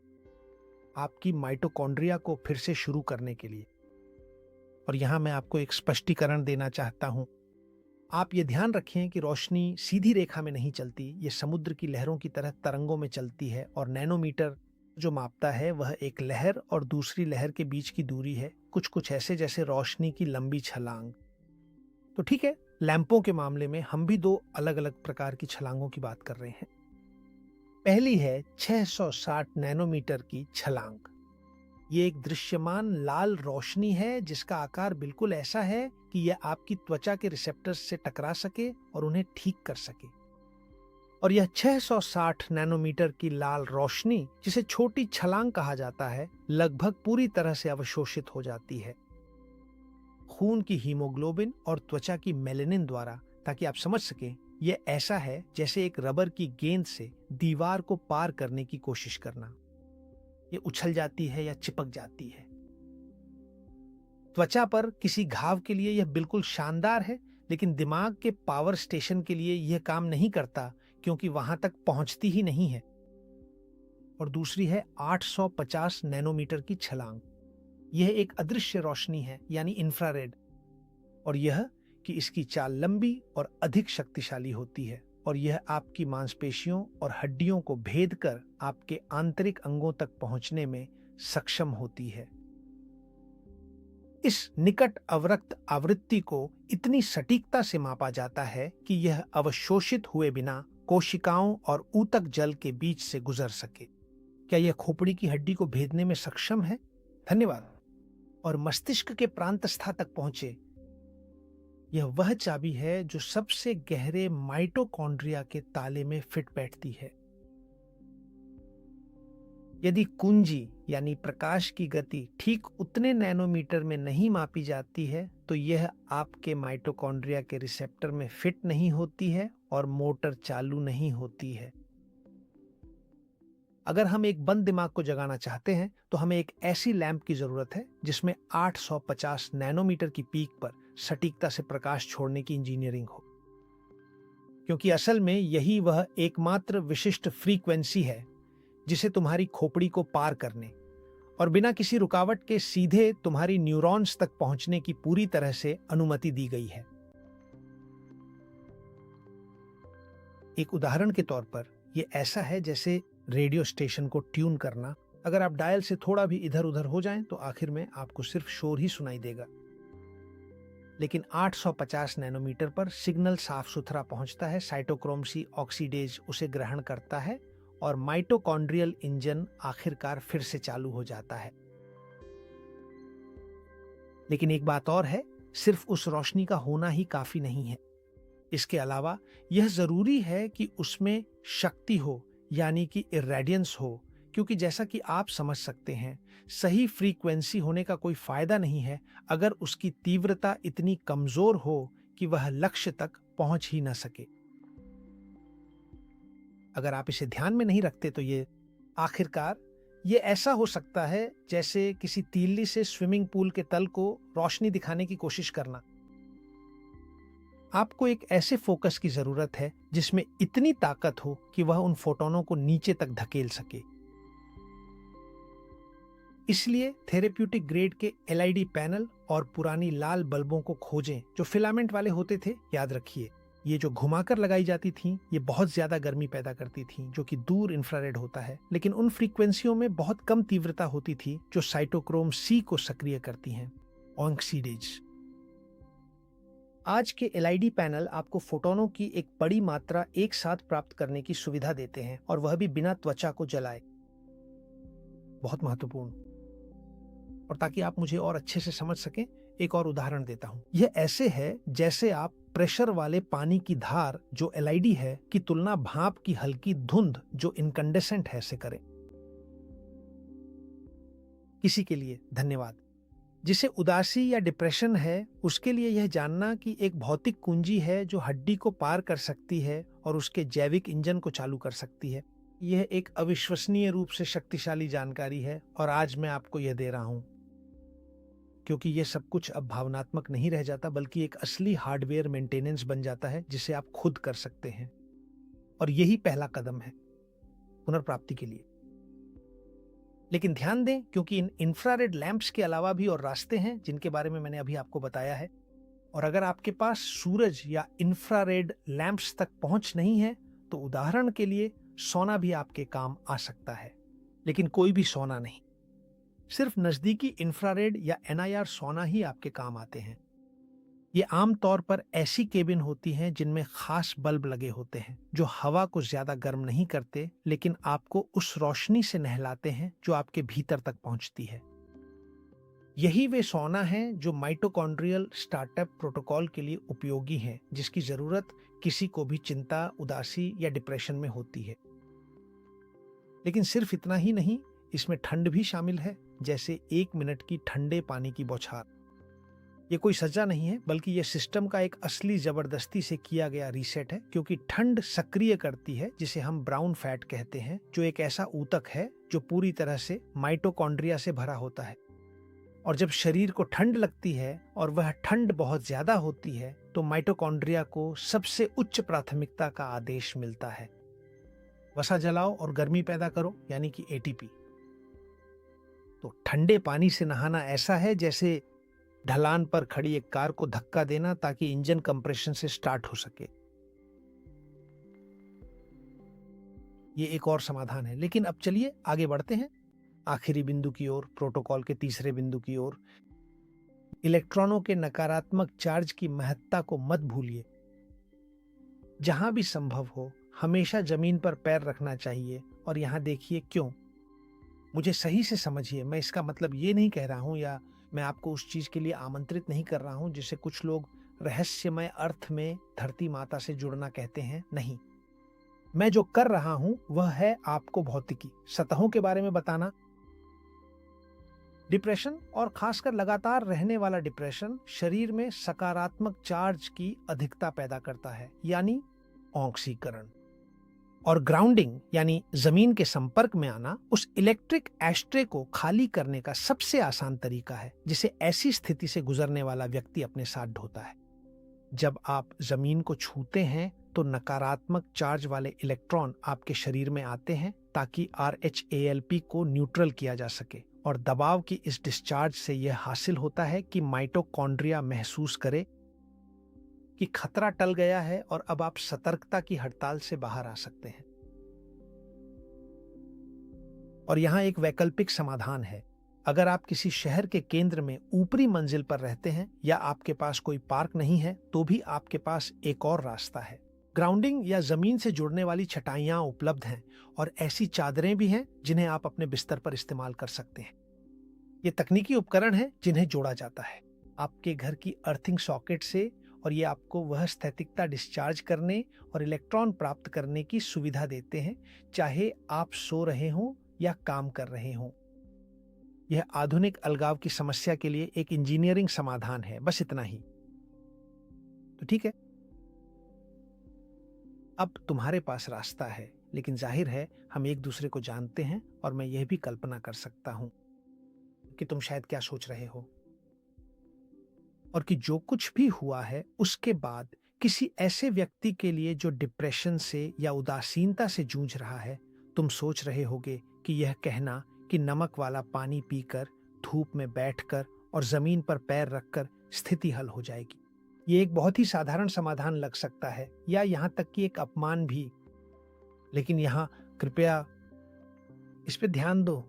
आपकी माइटोकॉन्ड्रिया को फिर से शुरू करने के लिए। और यहां मैं आपको एक स्पष्टीकरण देना चाहता हूं। आप ये ध्यान रखें कि रोशनी सीधी रेखा में नहीं चलती, ये समुद्र की लहरों की तरह तरंगों में चलती है, और नैनोमीटर जो मापता है वह एक लहर और दूसरी लहर के बीच की दूरी है, कुछ कुछ ऐसे जैसे रोशनी की लंबी छलांग। तो ठीक है, लैंपों के मामले में हम भी दो अलग अलग प्रकार की छलांगों की बात कर रहे हैं। पहली है 660 नैनोमीटर की छलांग। ये एक दृश्यमान लाल रोशनी है जिसका आकार बिल्कुल ऐसा है कि यह आपकी त्वचा के रिसेप्टर्स से टकरा सके और उन्हें ठीक कर सके। और यह 660 नैनोमीटर की लाल रोशनी, जिसे छोटी छलांग कहा जाता है, लगभग पूरी तरह से अवशोषित हो जाती है खून की हीमोग्लोबिन और त्वचा की मेलेनिन द्वारा, ताकि आप समझ सकें यह ऐसा है जैसे एक रबर की गेंद से दीवार को पार करने की कोशिश करना। ये उछल जाती है या चिपक जाती है। त्वचा पर किसी घाव के लिए यह बिल्कुल शानदार है, लेकिन दिमाग के पावर स्टेशन के लिए यह काम नहीं करता, क्योंकि वहां तक पहुंचती ही नहीं है। और दूसरी है 850 नैनोमीटर की छलांग। यह एक अदृश्य रोशनी है, यानी इंफ्रारेड, और यह कि इसकी चाल लंबी और अधिक शक्तिशाली होती है, और यह आपकी मांसपेशियों और हड्डियों को भेद कर आपके आंतरिक अंगों तक पहुंचने में सक्षम होती है। इस निकट अवरक्त आवृत्ति को इतनी सटीकता से मापा जाता है कि यह अवशोषित हुए बिना कोशिकाओं और ऊतक जल के बीच से गुजर सके। क्या यह खोपड़ी की हड्डी को भेदने में सक्षम है? धन्यवाद। और मस्तिष्क के प्रांतस्था तक पहुंचे। यह वह चाबी है जो सबसे गहरे माइटोकॉन्ड्रिया के ताले में फिट बैठती है। यदि कुंजी यानी प्रकाश की गति ठीक उतने नैनोमीटर में नहीं मापी जाती है, तो यह आपके माइटोकॉन्ड्रिया के रिसेप्टर में फिट नहीं होती है और मोटर चालू नहीं होती है। अगर हम एक बंद दिमाग को जगाना चाहते हैं, तो हमें एक ऐसी लैंप की जरूरत है जिसमें 850 नैनोमीटर की पीक पर सटीकता से प्रकाश छोड़ने की इंजीनियरिंग हो, क्योंकि असल में यही वह एकमात्र विशिष्ट फ्रीक्वेंसी है जिसे तुम्हारी खोपड़ी को पार करने और बिना किसी रुकावट के सीधे तुम्हारी न्यूरॉन्स तक पहुंचने की पूरी तरह से अनुमति दी गई है। एक उदाहरण के तौर पर यह ऐसा है जैसे रेडियो स्टेशन को ट्यून करना। अगर आप डायल से थोड़ा भी इधर उधर हो जाएं, तो आखिर में आपको सिर्फ शोर ही सुनाई देगा। लेकिन 850 नैनोमीटर पर सिग्नल साफ सुथरा पहुंचता है, साइटोक्रोम सी ऑक्सीडेज उसे ग्रहण करता है और माइटोकॉन्ड्रियल इंजन आखिरकार फिर से चालू हो जाता है। लेकिन एक बात और है, सिर्फ उस रोशनी का होना ही काफी नहीं है। इसके अलावा यह जरूरी है कि उसमें शक्ति हो, यानी कि इरेडियंस हो, क्योंकि जैसा कि आप समझ सकते हैं, सही फ्रीक्वेंसी होने का कोई फायदा नहीं है अगर उसकी तीव्रता इतनी कमजोर हो कि वह लक्ष्य तक पहुंच ही न सके। अगर आप इसे ध्यान में नहीं रखते, तो ये आखिरकार ये ऐसा हो सकता है जैसे किसी तीली से स्विमिंग पूल के तल को रोशनी दिखाने की कोशिश करना। आपको एक ऐसे फोकस की जरूरत है जिसमें इतनी ताकत हो कि वह उन फोटोनों को नीचे तक धकेल सके। इसलिए थेरेप्यूटिक ग्रेड के एलईडी पैनल और पुरानी लाल बल्बों को खोजें जो फिलामेंट वाले होते थे। याद रखिए, ये जो घुमाकर लगाई जाती थीं, ये बहुत ज्यादा गर्मी पैदा करती थीं, जो कि दूर इंफ्रारेड होता है, लेकिन उन फ्रीक्वेंसियों में बहुत कम तीव्रता होती थी जो साइटोक्रोम सी को सक्रिय करती हैं, ऑक्सीडेज। आज के एलईडी पैनल आपको फोटोनों की एक बड़ी मात्रा एक साथ प्राप्त करने की सुविधा देते हैं, और वह भी बिना त्वचा को जलाए। बहुत महत्वपूर्ण। और ताकि आप मुझे और अच्छे से समझ सकें, एक और उदाहरण देता हूं। यह ऐसे है जैसे आप प्रेशर वाले पानी की धार जो एलईडी है की तुलना भाप की हल्की धुंध जो इनकंडेसेंट है से करें। किसी के लिए धन्यवाद। जिसे उदासी या डिप्रेशन है, उसके लिए यह जानना कि एक भौतिक कुंजी है जो हड्डी को पार कर सकती है और उसके जैविक इंजन को चालू कर सकती है, यह एक अविश्वसनीय रूप से शक्तिशाली जानकारी है और आज मैं आपको यह दे रहा हूं, क्योंकि यह सब कुछ अब भावनात्मक नहीं रह जाता बल्कि एक असली हार्डवेयर मेंटेनेंस बन जाता है जिसे आप खुद कर सकते हैं। और यही पहला कदम है पुनर्प्राप्ति के लिए। लेकिन ध्यान दें, क्योंकि इन इंफ्रारेड लैंप्स के अलावा भी और रास्ते हैं जिनके बारे में मैंने अभी आपको बताया है। और अगर आपके पास सूरज या इंफ्रारेड लैंप्स तक पहुंच नहीं है तो उदाहरण के लिए सोना भी आपके काम आ सकता है, लेकिन कोई भी सोना नहीं। सिर्फ नजदीकी इंफ्रारेड या एनआईआर सोना ही आपके काम आते हैं। ये आमतौर पर ऐसी केबिन होती हैं जिनमें खास बल्ब लगे होते हैं जो हवा को ज्यादा गर्म नहीं करते, लेकिन आपको उस रोशनी से नहलाते हैं जो आपके भीतर तक पहुंचती है। यही वे सोना हैं जो माइटोकॉन्ड्रियल स्टार्टअप प्रोटोकॉल के लिए उपयोगी हैं, जिसकी जरूरत किसी को भी चिंता, उदासी या डिप्रेशन में होती है। लेकिन सिर्फ इतना ही नहीं, इसमें ठंड भी शामिल है, जैसे 1 मिनट की ठंडे पानी की बौछार। ये कोई सजा नहीं है, बल्कि ये सिस्टम का एक असली जबरदस्ती से किया गया रीसेट है, क्योंकि ठंड सक्रिय करती है जिसे हम ब्राउन फैट कहते हैं, जो एक ऐसा ऊतक है जो पूरी तरह से माइटोकॉन्ड्रिया से भरा होता है। और जब शरीर को ठंड लगती है और वह ठंड बहुत ज्यादा होती है तो माइटोकॉन्ड्रिया को सबसे उच्च प्राथमिकता का आदेश मिलता है, वसा जलाओ और गर्मी पैदा करो, यानी कि एटीपी। तो ठंडे पानी से नहाना ऐसा है जैसे ढलान पर खड़ी एक कार को धक्का देना ताकि इंजन कंप्रेशन से स्टार्ट हो सके। ये एक और समाधान है। लेकिन अब चलिए आगे बढ़ते हैं आखिरी बिंदु की ओर, प्रोटोकॉल के तीसरे बिंदु की ओर। इलेक्ट्रॉनों के नकारात्मक चार्ज की महत्ता को मत भूलिए। जहां भी संभव हो हमेशा जमीन पर पैर रखना चाहिए। और यहां देखिए क्यों। मुझे सही से समझिए, मैं इसका मतलब ये नहीं कह रहा हूं या मैं आपको उस चीज के लिए आमंत्रित नहीं कर रहा हूं जिसे कुछ लोग रहस्यमय अर्थ में धरती माता से जुड़ना कहते हैं। नहीं, मैं जो कर रहा हूं वह है आपको भौतिकी सतहों के बारे में बताना। डिप्रेशन, और खासकर लगातार रहने वाला डिप्रेशन, शरीर में सकारात्मक चार्ज की अधिकता पैदा करता है, यानी ऑक्सीकरण। और ग्राउंडिंग यानी जमीन के संपर्क में आना उस इलेक्ट्रिक एस्ट्रे को खाली करने का सबसे आसान तरीका है जिसे ऐसी स्थिति से गुजरने वाला व्यक्ति अपने साथ ढोता है। जब आप जमीन को छूते हैं तो नकारात्मक चार्ज वाले इलेक्ट्रॉन आपके शरीर में आते हैं ताकि RHALP को न्यूट्रल किया जा सके। और दबाव की इस डिस्चार्ज से यह हासिल होता है कि माइटोकॉन्ड्रिया महसूस करे कि खतरा टल गया है और अब आप सतर्कता की हड़ताल से बाहर आ सकते हैं। और यहां एक वैकल्पिक समाधान है। अगर आप किसी शहर के केंद्र में ऊपरी मंजिल पर रहते हैं या आपके पास कोई पार्क नहीं है, तो भी आपके पास एक और रास्ता है। ग्राउंडिंग या जमीन से जुड़ने वाली छटाइयां उपलब्ध हैं और ऐसी चादरें भी हैं जिन्हें आप अपने बिस्तर पर इस्तेमाल कर सकते हैं। ये तकनीकी उपकरण हैं जिन्हें जोड़ा जाता है आपके घर की अर्थिंग सॉकेट से, और ये आपको वह स्थैतिकता डिस्चार्ज करने और इलेक्ट्रॉन प्राप्त करने की सुविधा देते हैं, चाहे आप सो रहे हों या काम कर रहे हों। यह आधुनिक अलगाव की समस्या के लिए एक इंजीनियरिंग समाधान है। बस इतना ही। तो ठीक है, अब तुम्हारे पास रास्ता है, लेकिन जाहिर है हम एक दूसरे को जानते हैं और मैं यह भी कल्पना कर सकता हूं कि तुम शायद क्या सोच रहे हो, और कि जो कुछ भी हुआ है उसके बाद किसी ऐसे व्यक्ति के लिए जो डिप्रेशन से या उदासीनता से जूझ रहा है, तुम सोच रहे होगे कि यह कहना कि नमक वाला पानी पीकर, धूप में बैठकर और जमीन पर पैर रखकर स्थिति हल हो जाएगी। ये एक बहुत ही साधारण समाधान लग सकता है, या यहां तक कि एक अपमान भी। लेकिन यहां कृपया इस पे ध्यान दो।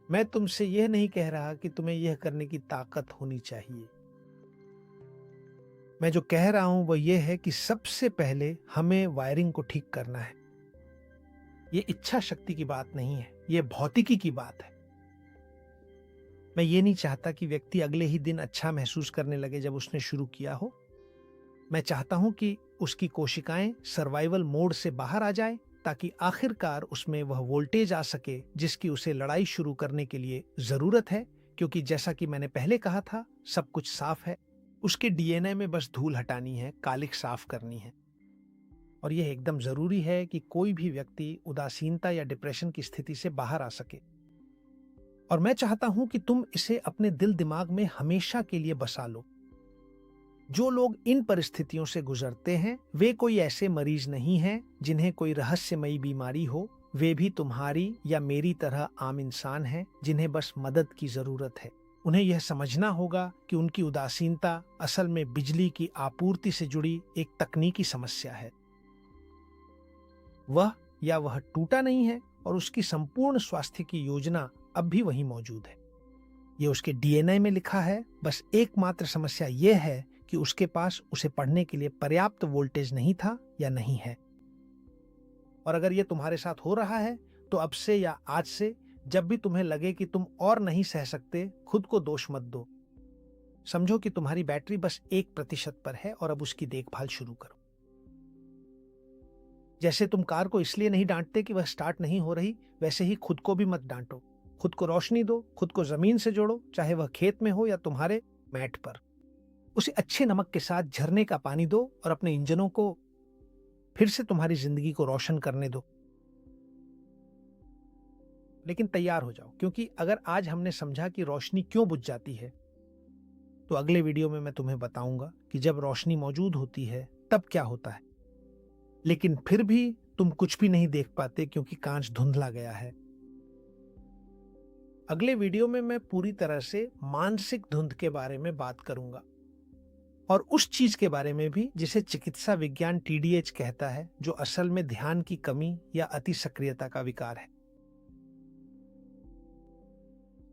मैं तुमसे यह नहीं कह रहा कि तुम्हें यह करने की ताकत होनी चाहिए। मैं जो कह रहा हूं वह यह है कि सबसे पहले हमें वायरिंग को ठीक करना है। यह इच्छा शक्ति की बात नहीं है, यह भौतिकी की बात है। मैं ये नहीं चाहता कि व्यक्ति अगले ही दिन अच्छा महसूस करने लगे जब उसने शुरू किया हो। मैं चाहता हूं कि उसकी कोशिकाएं सर्वाइवल मोड से बाहर आ जाए ताकि आखिरकार उसमें वह वोल्टेज आ सके जिसकी उसे लड़ाई शुरू करने के लिए जरूरत है, क्योंकि जैसा कि मैंने पहले कहा था, सब कुछ साफ है। उसके डीएनए में बस धूल हटानी है, कालिख साफ करनी है। और यह एकदम जरूरी है कि कोई भी व्यक्ति उदासीनता या डिप्रेशन की स्थिति से बाहर आ सके। और मैं चाहता हूं कि तुम इसे अपने दिल दिमाग में हमेशा के लिए बसा लो। जो लोग इन परिस्थितियों से गुजरते हैं वे कोई ऐसे मरीज नहीं हैं जिन्हें कोई रहस्यमयी बीमारी हो। वे भी तुम्हारी या मेरी तरह आम इंसान हैं जिन्हें बस मदद की जरूरत है। उन्हें यह समझना होगा कि उनकी उदासीनता असल में बिजली की आपूर्ति से जुड़ी एक तकनीकी समस्या है। वह टूटा नहीं है और उसकी संपूर्ण स्वास्थ्य की योजना अब भी वहीं मौजूद है। यह उसके डीएनए में लिखा है। बस एकमात्र समस्या यह है कि उसके पास उसे पढ़ने के लिए पर्याप्त वोल्टेज नहीं था या नहीं है। और अगर यह तुम्हारे साथ हो रहा है तो अब से या आज से जब भी तुम्हें लगे कि तुम और नहीं सह सकते, खुद को दोष मत दो। समझो कि तुम्हारी बैटरी बस 1% पर है और अब उसकी देखभाल शुरू करो। जैसे तुम कार को इसलिए नहीं डांटते कि वह स्टार्ट नहीं हो रही, वैसे ही खुद को भी मत डांटो। खुद को रोशनी दो, खुद को जमीन से जोड़ो, चाहे वह खेत में हो या तुम्हारे मैट पर। उसे अच्छे नमक के साथ झरने का पानी दो और अपने इंजनों को फिर से तुम्हारी जिंदगी को रोशन करने दो। लेकिन तैयार हो जाओ, क्योंकि अगर आज हमने समझा कि रोशनी क्यों बुझ जाती है, तो अगले वीडियो में मैं तुम्हें बताऊंगा कि जब रोशनी मौजूद होती है तब क्या होता है। लेकिन फिर भी तुम कुछ भी नहीं देख पाते क्योंकि कांच धुंधला गया है। अगले वीडियो में मैं पूरी तरह से मानसिक धुंध के बारे में बात करूंगा और उस चीज के बारे में भी जिसे चिकित्सा विज्ञान टीडीएच कहता है, जो असल में ध्यान की कमी या अति सक्रियता का विकार है।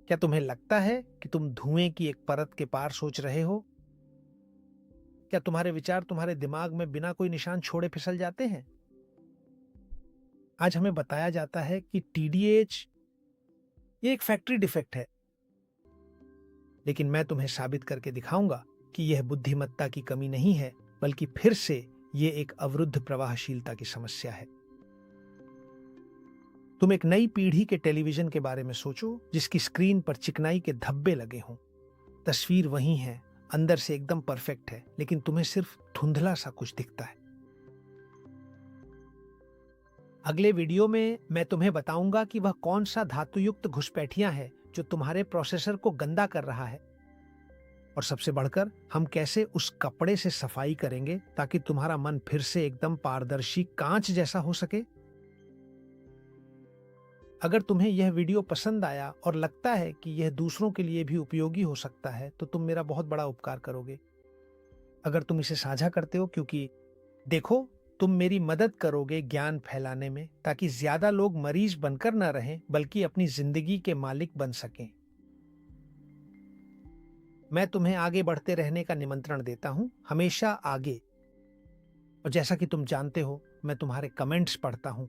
क्या तुम्हें लगता है कि तुम धुएं की एक परत के पार सोच रहे हो? क्या तुम्हारे विचार तुम्हारे दिमाग में बिना कोई निशान छोड़े फिसल जाते हैं? आज हमें बताया जाता है कि टीडीएच ये एक फैक्ट्री डिफेक्ट है, लेकिन मैं तुम्हें साबित करके दिखाऊंगा कि यह बुद्धिमत्ता की कमी नहीं है, बल्कि फिर से यह एक अवरुद्ध प्रवाहशीलता की समस्या है। तुम एक नई पीढ़ी के टेलीविजन के बारे में सोचो, जिसकी स्क्रीन पर चिकनाई के धब्बे लगे हों। तस्वीर वही है, अंदर से एकदम परफेक्ट है, लेकिन तुम्हें सिर्फ धुंधला सा कुछ दिखता है। अगले वीडियो में मैं तुम्हें बताऊंगा कि वह कौन सा धातुयुक्त घुसपैठियां है जो तुम्हारे प्रोसेसर को गंदा कर रहा है। और सबसे बढ़कर हम कैसे उस कपड़े से सफाई करेंगे ताकि तुम्हारा मन फिर से एकदम पारदर्शी कांच जैसा हो सके। अगर तुम्हें यह वीडियो पसंद आया और लगता है कि यह दूसरों के लिए भी उपयोगी हो सकता है, तो तुम मेरा बहुत बड़ा उपकार करोगे अगर तुम इसे साझा करते हो, क्योंकि देखो, तुम मेरी मदद करोगे ज्ञान फैलाने में, ताकि ज्यादा लोग मरीज बनकर न रहें बल्कि अपनी जिंदगी के मालिक बन सकें। मैं तुम्हें आगे बढ़ते रहने का निमंत्रण देता हूं, हमेशा आगे। और जैसा कि तुम जानते हो, मैं तुम्हारे कमेंट्स पढ़ता हूं।